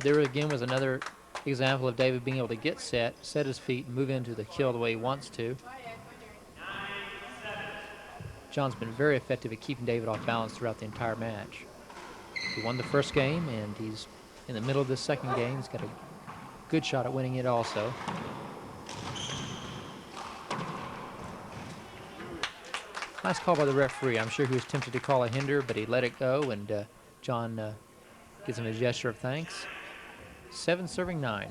There again was another example of David being able to get set his feet, and move into the kill the way he wants to. John's been very effective at keeping David off balance throughout the entire match. He won the first game, and he's in the middle of this second game. He's got a good shot at winning it also. Nice call by the referee. I'm sure he was tempted to call a hinder, but he let it go, and John gives him a gesture of thanks. 7 serving 9.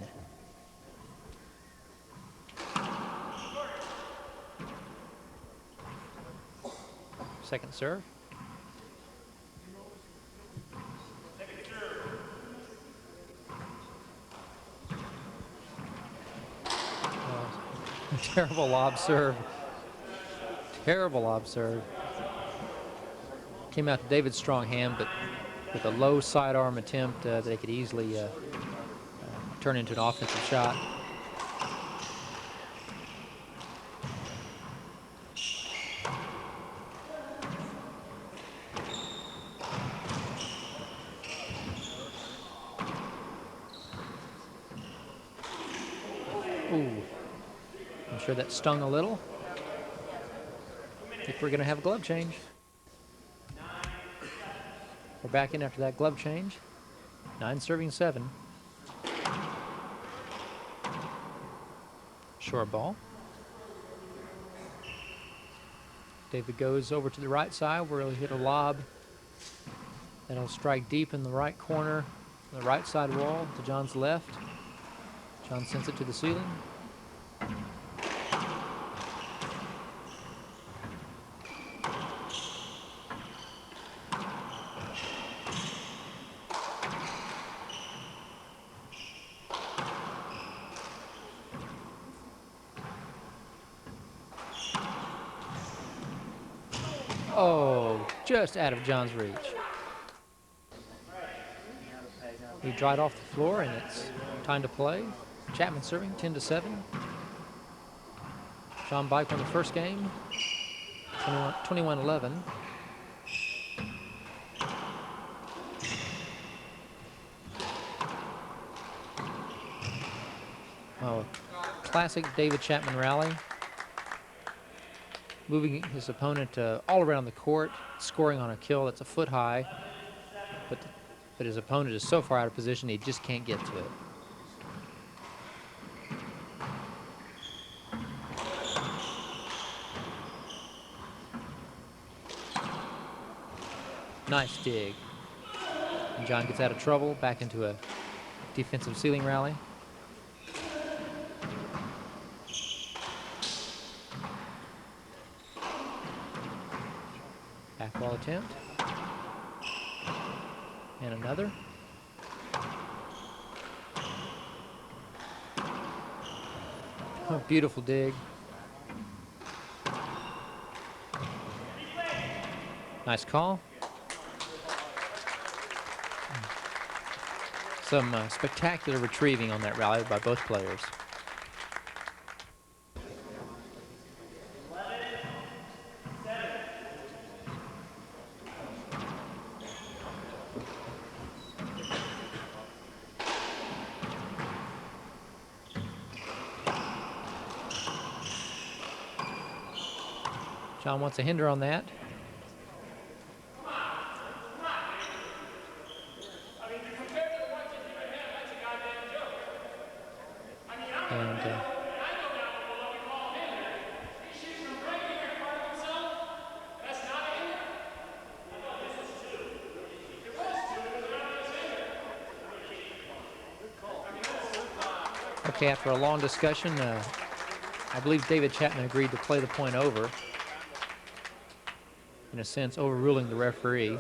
Second serve. Terrible lob serve. Terrible lob serve. Came out to David's strong hand, but with a low sidearm attempt that they could easily turn into an offensive shot. Ooh. I'm sure that stung a little. I think we're going to have a glove change. We're back in after that glove change. 9 serving 7. Short ball. David goes over to the right side where he'll hit a lob that'll strike deep in the right corner, the right side wall to John's left. John sends it to the ceiling. Oh, just out of John's reach. He dried off the floor, and it's time to play. Chapman serving, 10-7. John Bike won the first game, 21-11. Oh, classic David Chapman rally. Moving his opponent all around the court, scoring on a kill that's a foot high, but his opponent is so far out of position he just can't get to it. Nice dig. And John gets out of trouble, back into a defensive ceiling rally. Back ball attempt. And another. Oh, beautiful dig. Nice call. Some spectacular retrieving on that rally by both players. John wants a hinder on that. And okay, after a long discussion, I believe David Chapman agreed to play the point over, in a sense overruling the referee.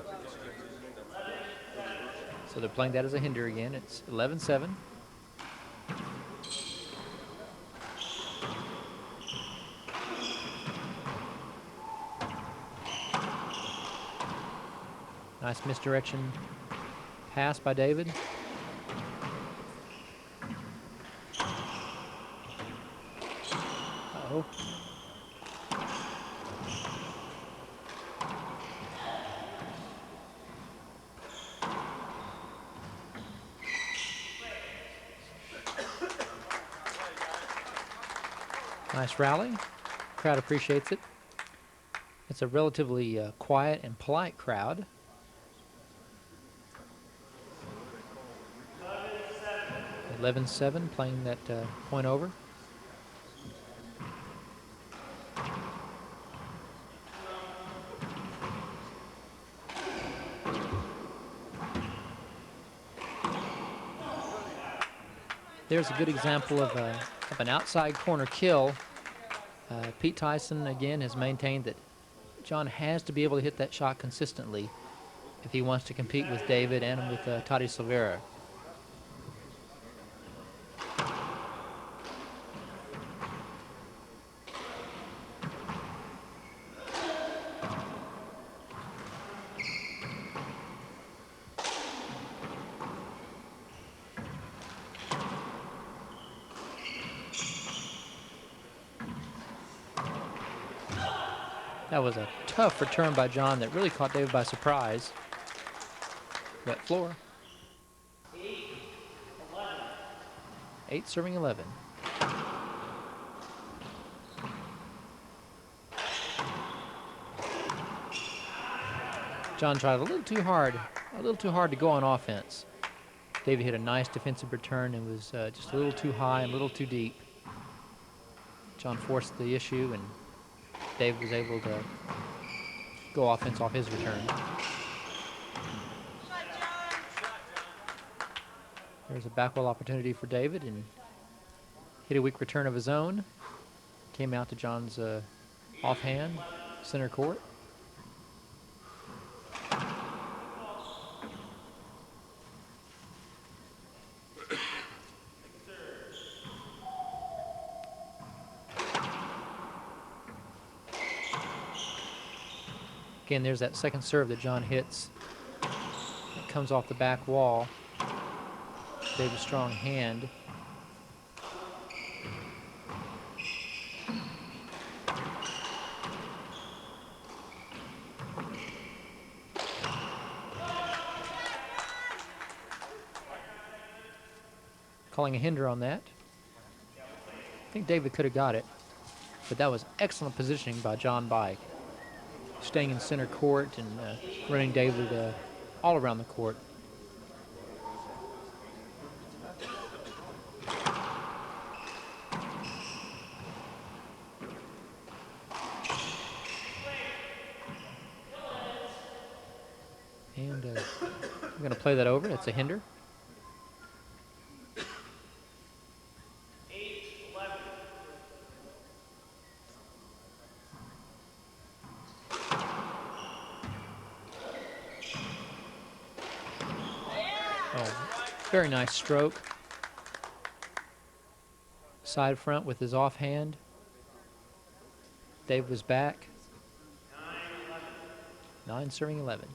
So they're playing that as a hinder again. It's 11-7. Nice misdirection pass by David. Uh-oh. Nice rally. Crowd appreciates it. It's a relatively quiet and polite crowd. 11-7, playing that point over. There's a good example of an outside corner kill. Pete Tyson, again, has maintained that John has to be able to hit that shot consistently if he wants to compete with David and with Toddy Silveira. That was a tough return by John that really caught David by surprise. Wet floor. 8 serving 11. John tried a little too hard to go on offense. David hit a nice defensive return and was just a little too high and a little too deep. John forced the issue, and David was able to go offense off his return. There's a back wall opportunity for David, and hit a weak return of his own. Came out to John's offhand, center court. Again, there's that second serve that John hits. It comes off the back wall. David's strong hand. Calling a hinder on that. I think David could have got it, but that was excellent positioning by John Bike. Staying in center court and running David all around the court. And I'm going to play that over. It's a hinder. Very nice stroke. Side front with his offhand. Dave was back. 9 serving 11.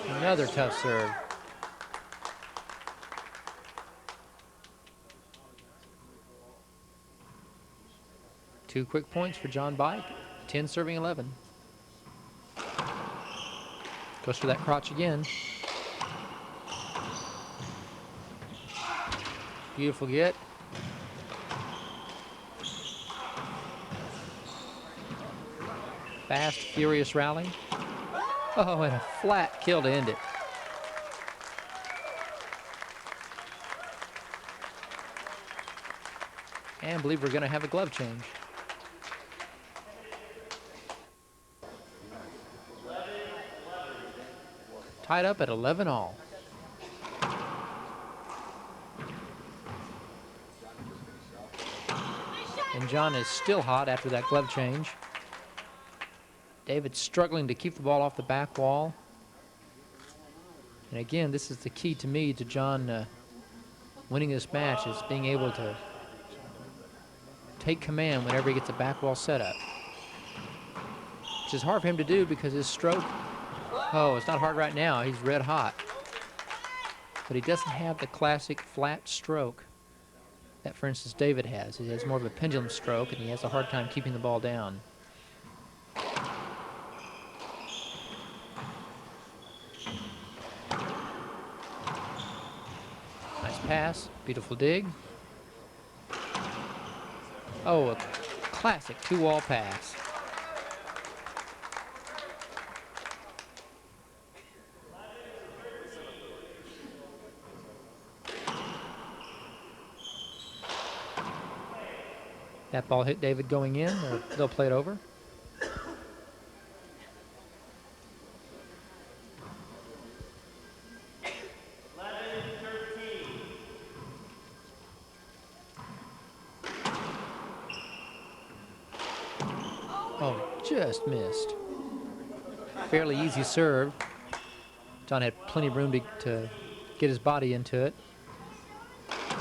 Another tough serve. Two quick points for John Bike. 10 serving 11. Goes for that crotch again. Beautiful get. Fast, furious rally. Oh, and a flat kill to end it. And I believe we're going to have a glove change. Tied up at 11 all. And John is still hot after that glove change. David's struggling to keep the ball off the back wall. And again, this is the key to me to John winning this match, is being able to take command whenever he gets a back wall setup. Which is hard for him to do because his stroke, oh, it's not hard right now. He's red hot. But he doesn't have the classic flat stroke that, for instance, David has. He has more of a pendulum stroke, and he has a hard time keeping the ball down. Nice pass, beautiful dig. Oh, a classic two-wall pass. That ball hit David going in, or they'll play it over. just missed. Fairly easy serve. John had plenty of room to get his body into it.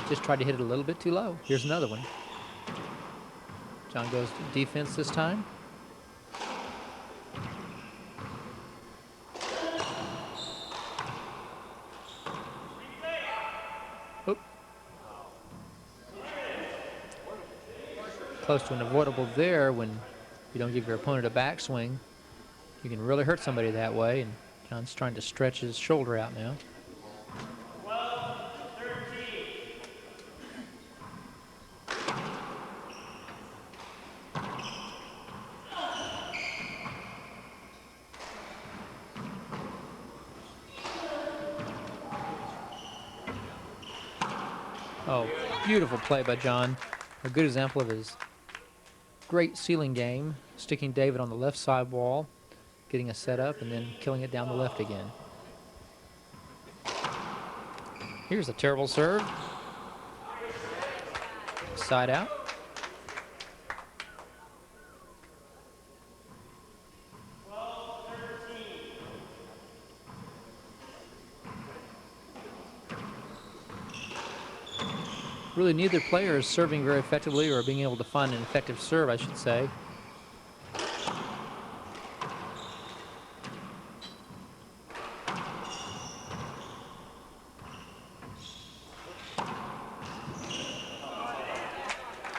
Just tried to hit it a little bit too low. Here's another one. John goes to defense this time. Oop. Close to an avoidable there when you don't give your opponent a backswing. You can really hurt somebody that way, and John's trying to stretch his shoulder out now. Oh, beautiful play by John. A good example of his great ceiling game, sticking David on the left side wall, getting a set up, and then killing it down the left again. Here's a terrible serve. Side out. Really, neither player is serving very effectively or being able to find an effective serve, I should say.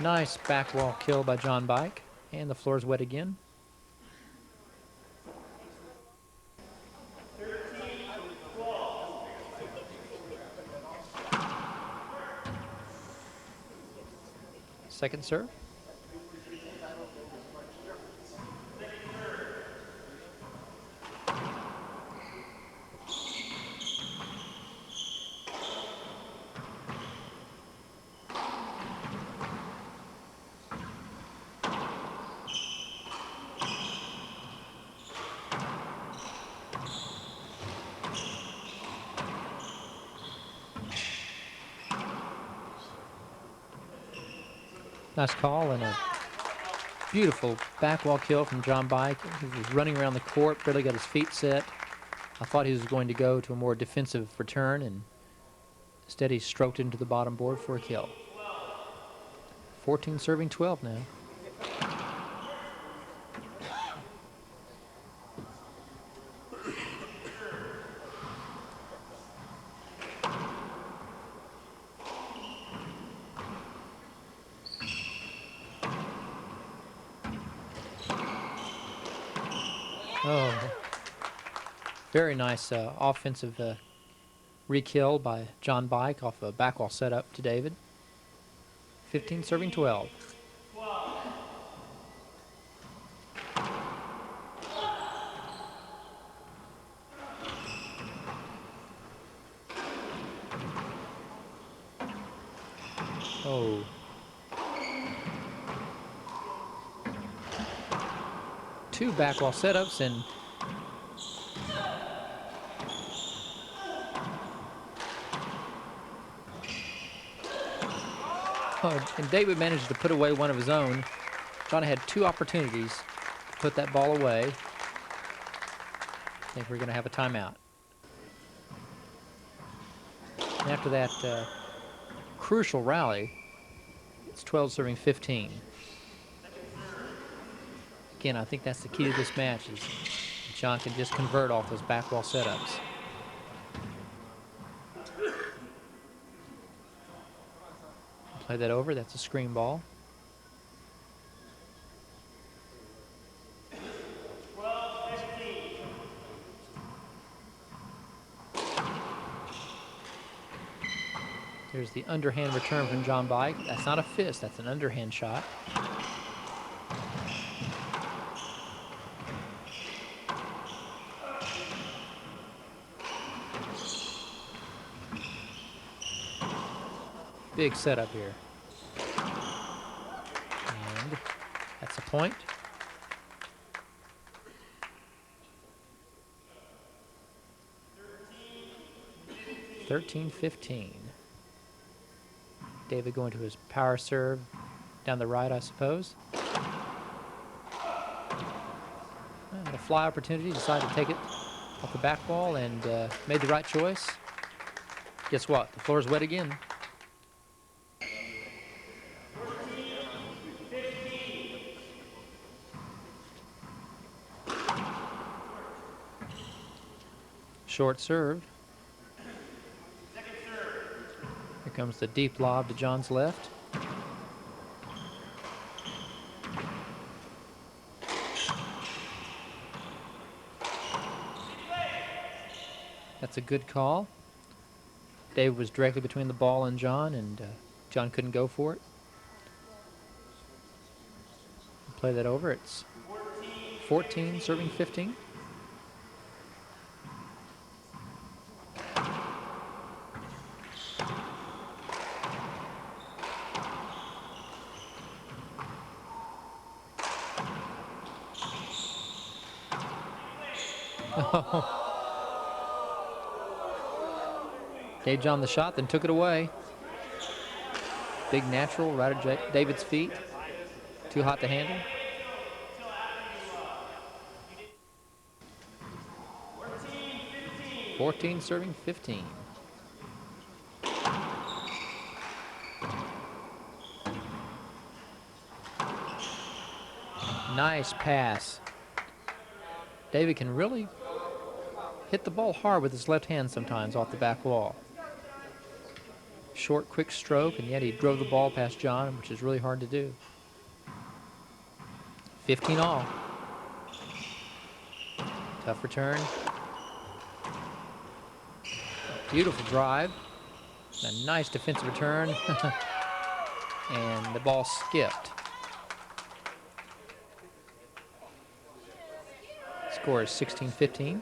Nice back wall kill by John Bike, and the floor is wet again. Second serve. Nice call and a beautiful back wall kill from John Bike. He was running around the court, barely got his feet set. I thought he was going to go to a more defensive return, and instead he stroked into the bottom board for a kill. 14 serving 12 now. Oh, very nice offensive re-kill by John Bike off a back wall setup to David. 15 serving 12. Oh. Two back wall setups and David managed to put away one of his own. John had two opportunities to put that ball away. I think we're going to have a timeout. And after that crucial rally, it's 12 serving 15. Again, I think that's the key to this match is John can just convert off those back wall setups. Play that over, that's a screen ball. There's the underhand return from John Bike. That's not a fist, that's an underhand shot. Big setup here. And that's a point. (13-15). David going to his power serve down the right, I suppose. fly opportunity, decided to take it off the back wall and made the right choice. Guess what? The floor's wet again. Short serve. Here comes the deep lob to John's left. That's a good call. David was directly between the ball and John, and John couldn't go for it. Play that over. It's 14 serving 15. Gave John the shot, then took it away. Big natural right at David's feet. Too hot to handle. 14 serving 15. Nice pass. David can really hit the ball hard with his left hand sometimes off the back wall. Short, quick stroke, and yet he drove the ball past John, which is really hard to do. 15 all. Tough return. Beautiful drive. A nice defensive return. And the ball skipped. Score is 16-15.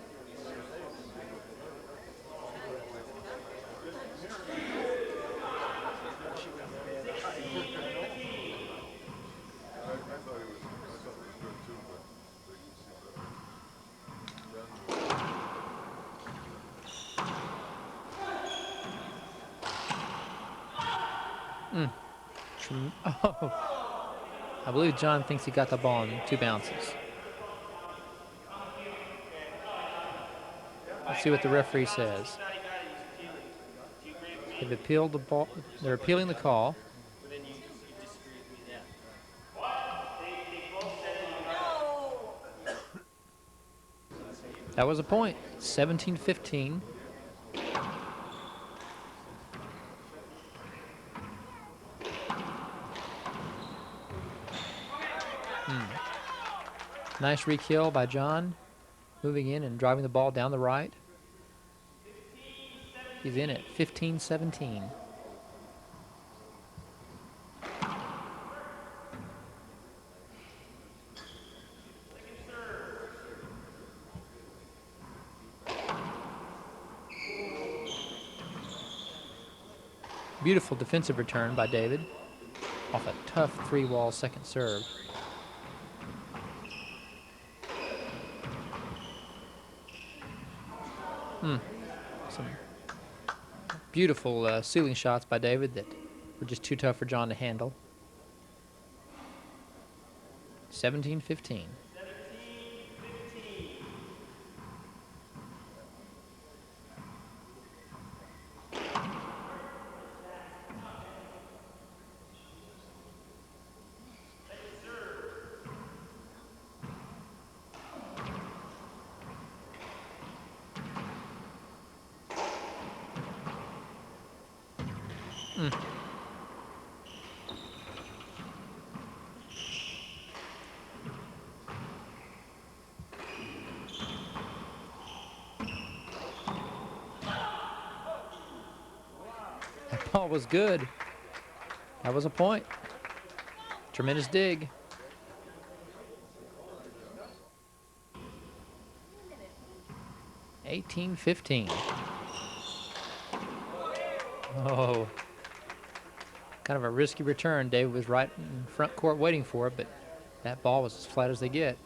Oh, I believe John thinks he got the ball in 2 bounces. Let's see what the referee says. They've appealed the ball. They're appealing the call. That was a point. 17-15. Nice re-kill by John, moving in and driving the ball down the right. He's in at 15-17. Beautiful defensive return by David off a tough 3-wall second serve. Some beautiful ceiling shots by David that were just too tough for John to handle. 17-15. That ball was good. That was a point. Tremendous dig. $18-15. Oh, kind of a risky return. David was right in front court waiting for it, but that ball was as flat as they get.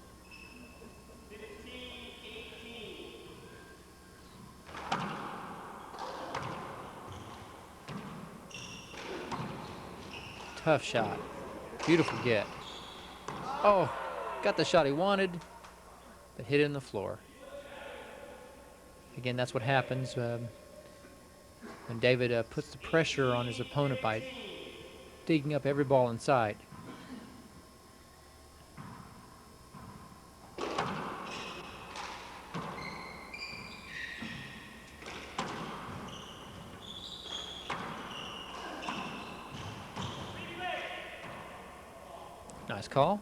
Tough shot. Beautiful get. Oh, got the shot he wanted. but hit it in the floor. Again, that's what happens when David puts the pressure on his opponent by digging up every ball inside. Nice call.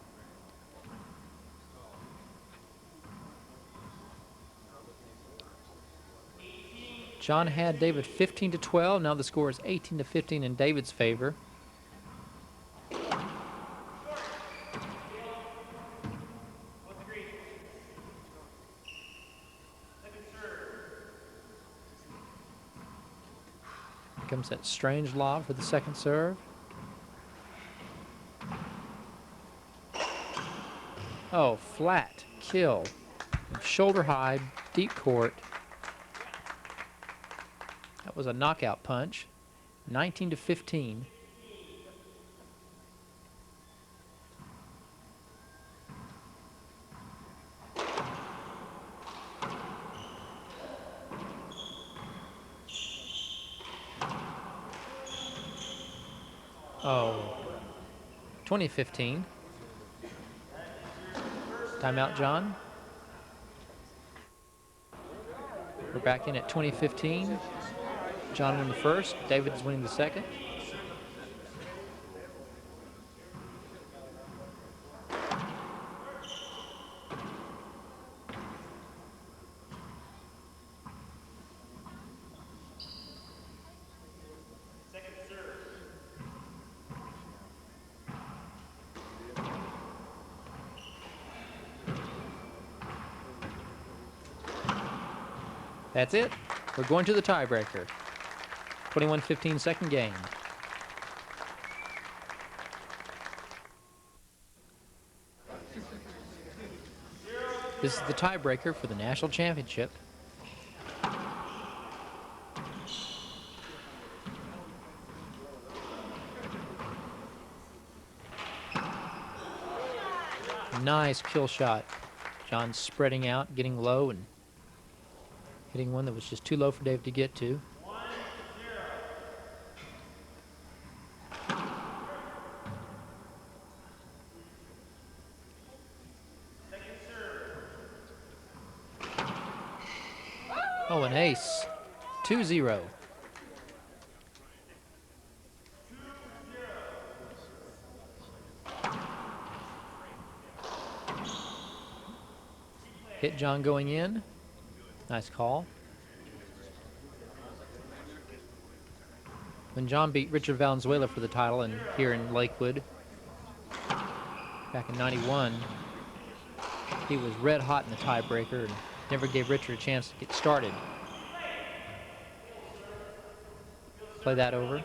John had David 15-12. Now the score is 18-15 in David's favor. Here comes that strange lob for the second serve. Oh, flat kill. Shoulder high, deep court. That was a knockout punch. 19-15. Oh, 20-15. Timeout, John. We're back in at 20-15. John won the first. David is winning the second. That's it. We're going to the tiebreaker. 21-15 second game. This is the tiebreaker for the national championship. Nice kill shot. John spreading out, getting low, and hitting one that was just too low for Dave to get to. Oh, an ace. 2-0. Hit John going in. Nice call. When John beat Richard Valenzuela for the title and here in Lakewood back in '91, he was red hot in the tiebreaker and never gave Richard a chance to get started. Play that over.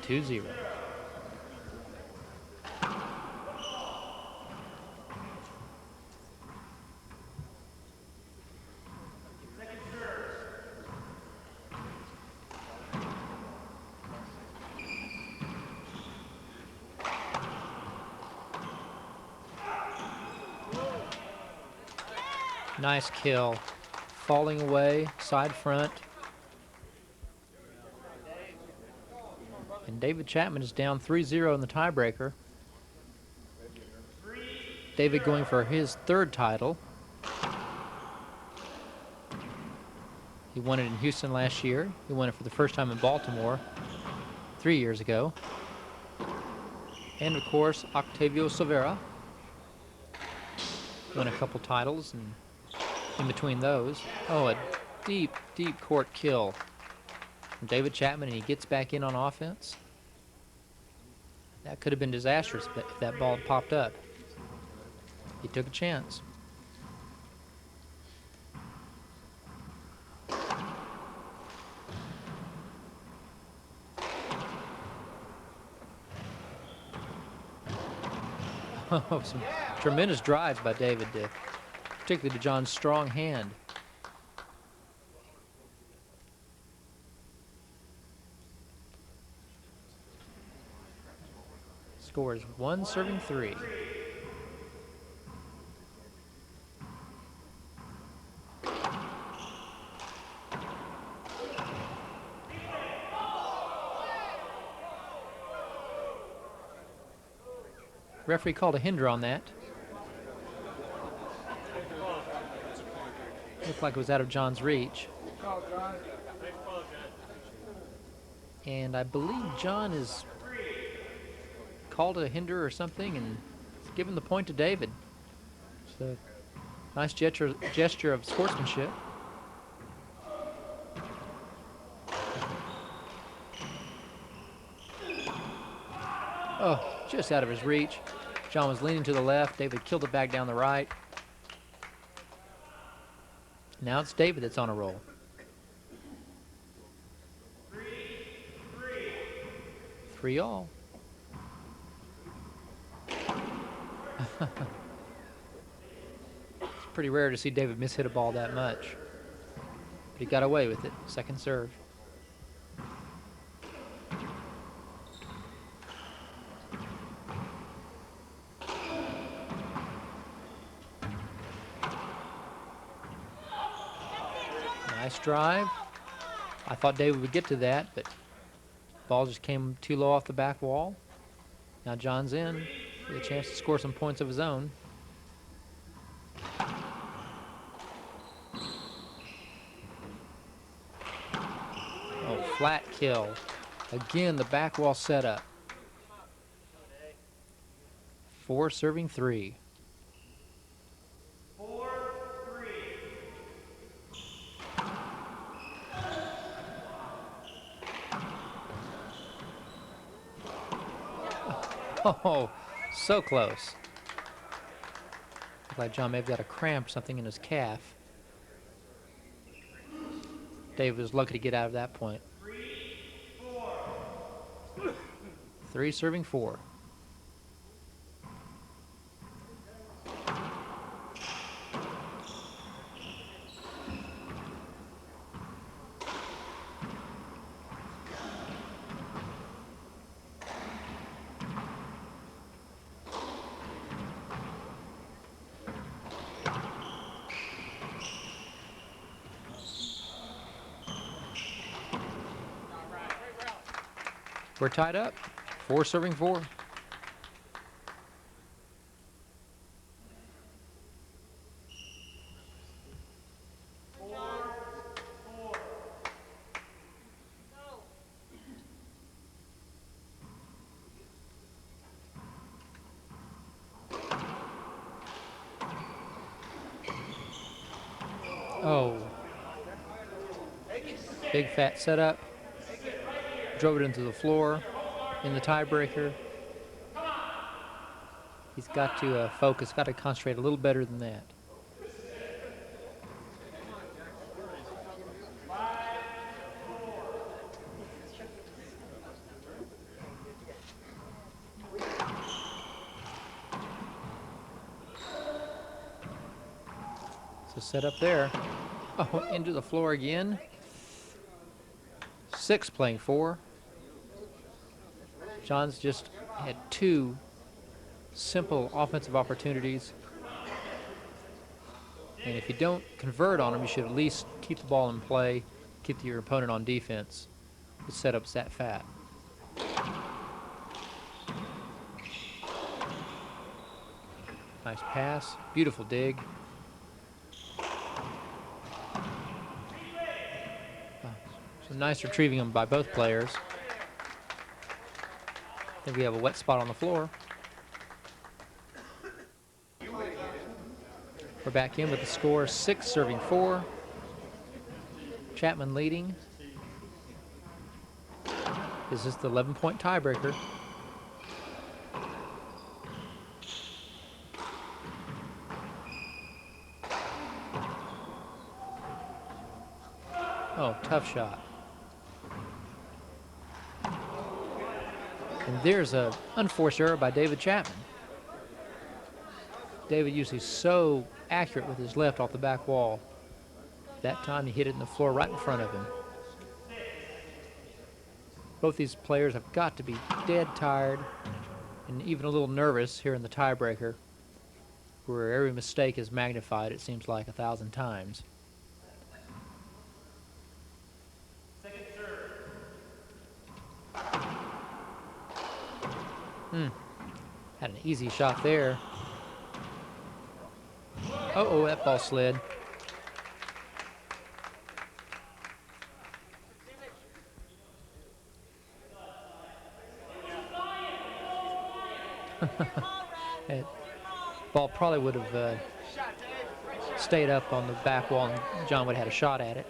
Two 2-0. Nice kill. Falling away, side front. And David Chapman is down 3-0 in the tiebreaker. David going for his third title. He won it in Houston last year. He won it for the first time in Baltimore 3 years ago. And of course, Octavio Silveira won a couple titles, and in between those, oh, a deep, deep court kill from David Chapman, and he gets back in on offense. That could have been disastrous if that ball had popped up. He took a chance. Oh, some tremendous drives by David, particularly to John's strong hand. score is 1 serving 3. Referee called a hinder on that. Looked like it was out of John's reach. And I believe John is called a hinder or something and given the point to David. It's a nice gesture of sportsmanship. Oh, just out of his reach. John was leaning to the left. David killed it back down the right. Now it's David that's on a roll. 3-all. It's pretty rare to see David mishit a ball that much. But he got away with it. Second serve. Nice drive. I thought David would get to that, but ball just came too low off the back wall. Now John's in with a chance to score some points of his own. Oh, flat kill. Again, the back wall setup. 4 serving 3. Oh, so close. Looks like John may have got a cramp or something in his calf. David was lucky to get out of that point. 3 serving 4. We're tied up. 4 serving 4. Oh. Big fat setup. Drove it into the floor in the tiebreaker. He's got to focus, got to concentrate a little better than that. So set up there. Oh, into the floor again. 6 playing 4. John's just had 2 simple offensive opportunities. And if you don't convert on them, you should at least keep the ball in play, keep your opponent on defense. The setup's that fat. Nice pass, beautiful dig. So nice retrieving them by both players. I think we have a wet spot on the floor. We're back in with the score 6 serving 4. Chapman leading. This is the 11-point tiebreaker. Oh, tough shot. And there's an unforced error by David Chapman. David usually so accurate with his left off the back wall. That time he hit it in the floor right in front of him. Both these players have got to be dead tired. and even a little nervous here in the tiebreaker, where every mistake is magnified, it seems like 1,000 times. Had an easy shot there. Uh-oh, that ball slid. That ball probably would have stayed up on the back wall, and John would have had a shot at it.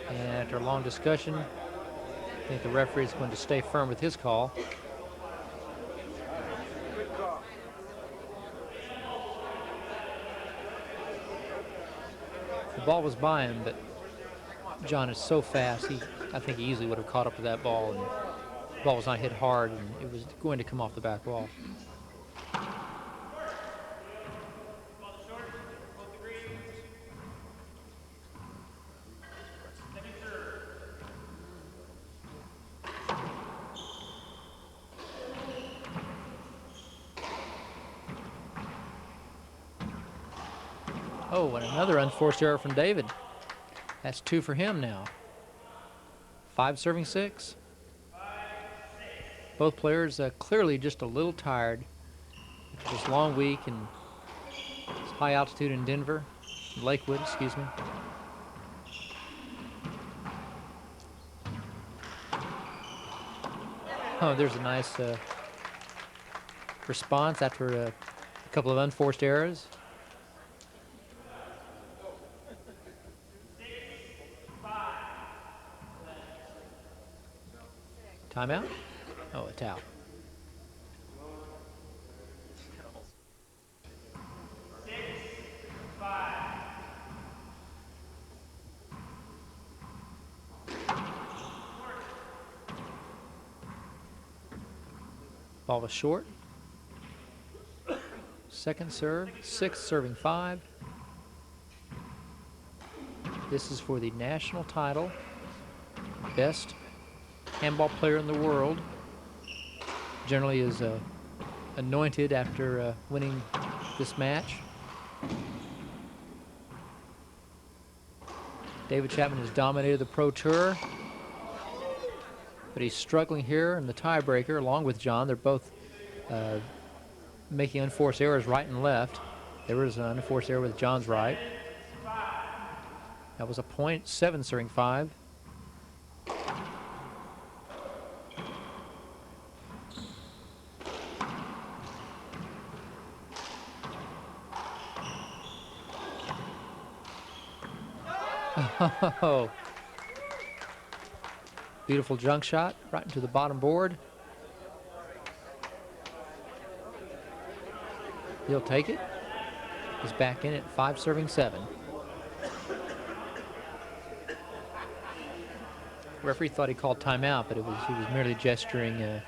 And after a long discussion, I think the referee is going to stay firm with his call. The ball was by him, but John is so fast, I think he easily would have caught up to that ball, and the ball was not hit hard, and it was going to come off the back wall. Oh, and another unforced error from David. That's 2 for him now. 5 serving 6. Both players clearly just a little tired. It's this long week and it's high altitude in Denver, Lakewood, excuse me. Oh, there's a nice response after a couple of unforced errors. Timeout? Oh, it's out. Ball was short. Second serve, 6 serving 5. This is for the national title. Best handball player in the world. Generally is anointed after winning this match. David Chapman has dominated the Pro Tour, but he's struggling here in the tiebreaker along with John. They're both making unforced errors right and left. There was an unforced error with John's right. That was a point, 7 serving 5. Oh, beautiful junk shot right into the bottom board. He'll take it. He's back in at 5 serving 7. Referee thought he called timeout, but he was merely gesturing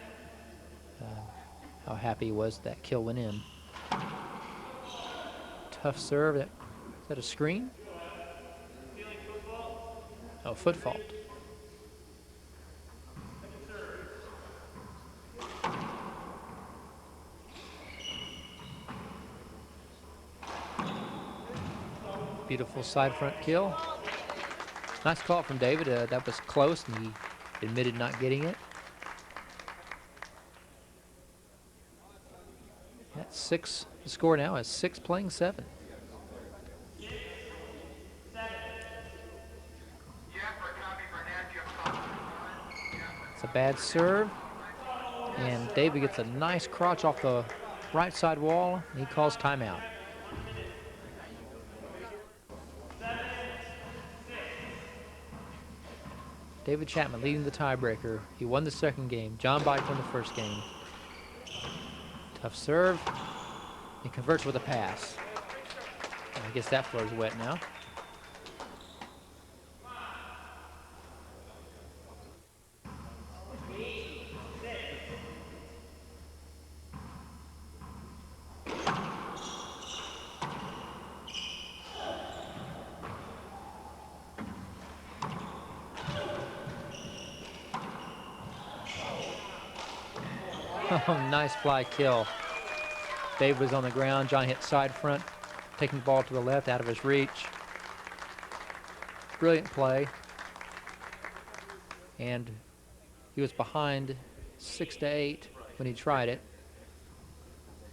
how happy he was that kill went in. Tough serve. Is that a screen? Oh, foot fault. Beautiful side front kill. Nice call from David. That was close, and he admitted not getting it. That's 6. The score now is 6 playing 7. It's a bad serve, and David gets a nice crotch off the right side wall, and he calls timeout. David Chapman leading the tiebreaker. He won the second game. John Bike won the first game. Tough serve. He converts with a pass. And I guess that floor is wet now. Oh, nice fly kill. Dave was on the ground. John hit side front, taking the ball to the left out of his reach. Brilliant play. And he was behind 6-8 when he tried it.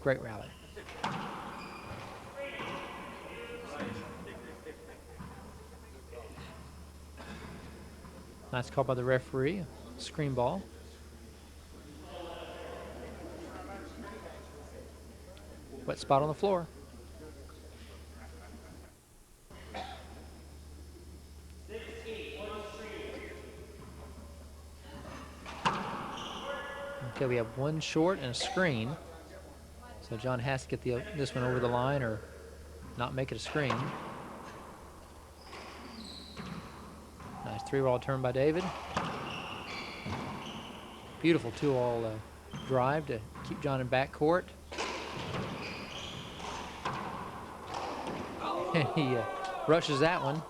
Great rally. Nice call by the referee. Screen ball. Wet spot on the floor. Okay, we have one short and a screen. So John has to get this one over the line or not make it a screen. Nice three-ball turn by David. Beautiful two-all drive to keep John in backcourt. And he rushes that one.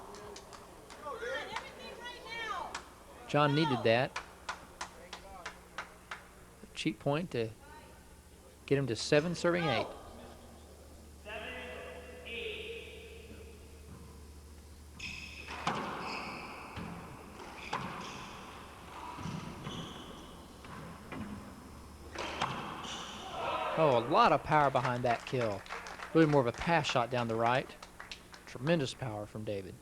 John needed that. Cheap point to get him to 7, serving 8. Oh, a lot of power behind that kill. Really more of a pass shot down the right. Tremendous power from David.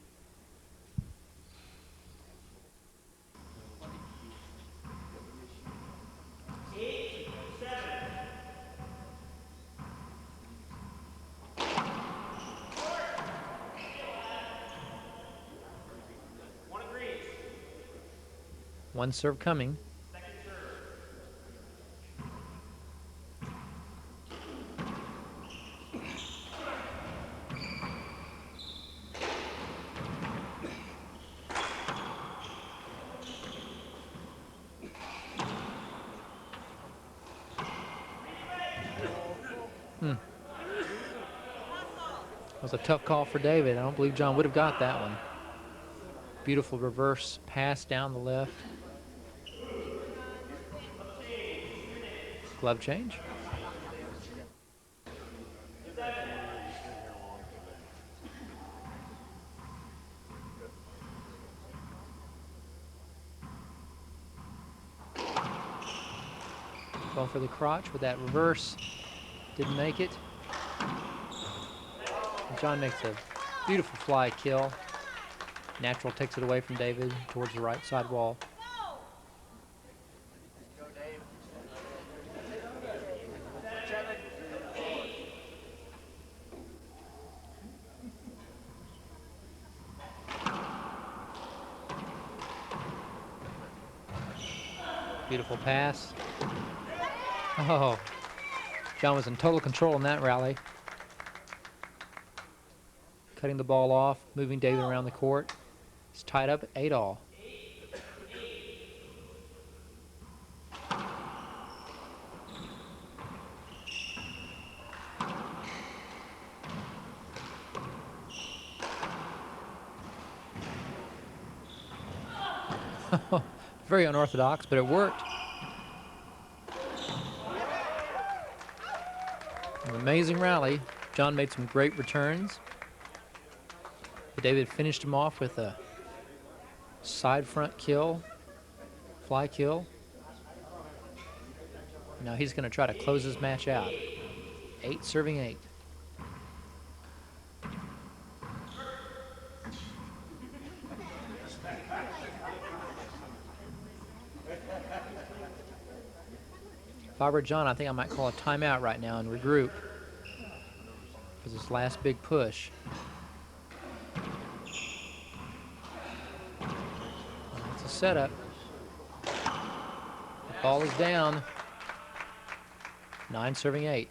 One serve coming. That was a tough call for David. I don't believe John would have got that one. Beautiful reverse pass down the left. Glove change. Going for the crotch with that reverse. Didn't make it. And John makes a beautiful fly kill. Natural takes it away from David towards the right side wall. Beautiful pass. Oh, John was in total control in that rally. Cutting the ball off, moving David around the court. It's tied up 8-all. Very unorthodox, but it worked. An amazing rally. John made some great returns. But David finished him off with a side front kill, fly kill. Now he's going to try to close his match out. 8 serving 8. If I were John, I think I might call a timeout right now and regroup for this last big push. It's a setup. The ball is down. 9 serving 8.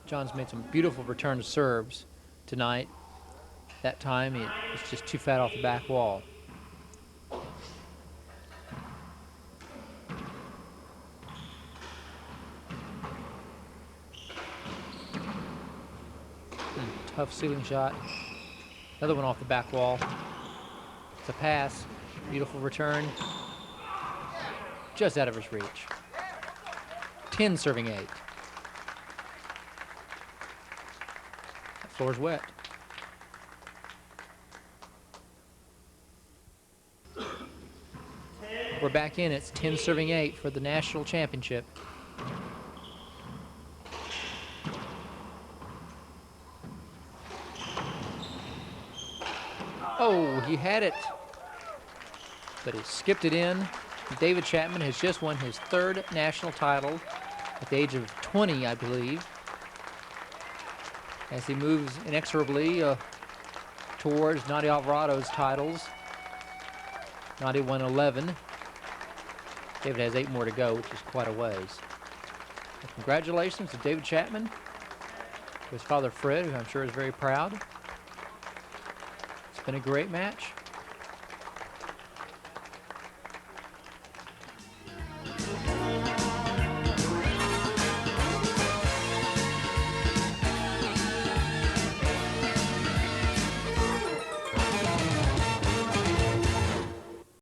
John's made some beautiful return serves tonight. That time it was just too fat off the back wall. Tough ceiling shot. Another one off the back wall. It's a pass. Beautiful return. just out of his reach. 10 serving 8. That floor's wet. We're back in. It's 10 serving 8 for the national championship. Oh, he had it, but he skipped it in. David Chapman has just won his 3rd national title at the age of 20, I believe, as he moves inexorably towards Nadia Alvarado's titles. Nadia won 11. David has 8 more to go, which is quite a ways. Well, congratulations to David Chapman, to his father Fred, who I'm sure is very proud. It's been a great match.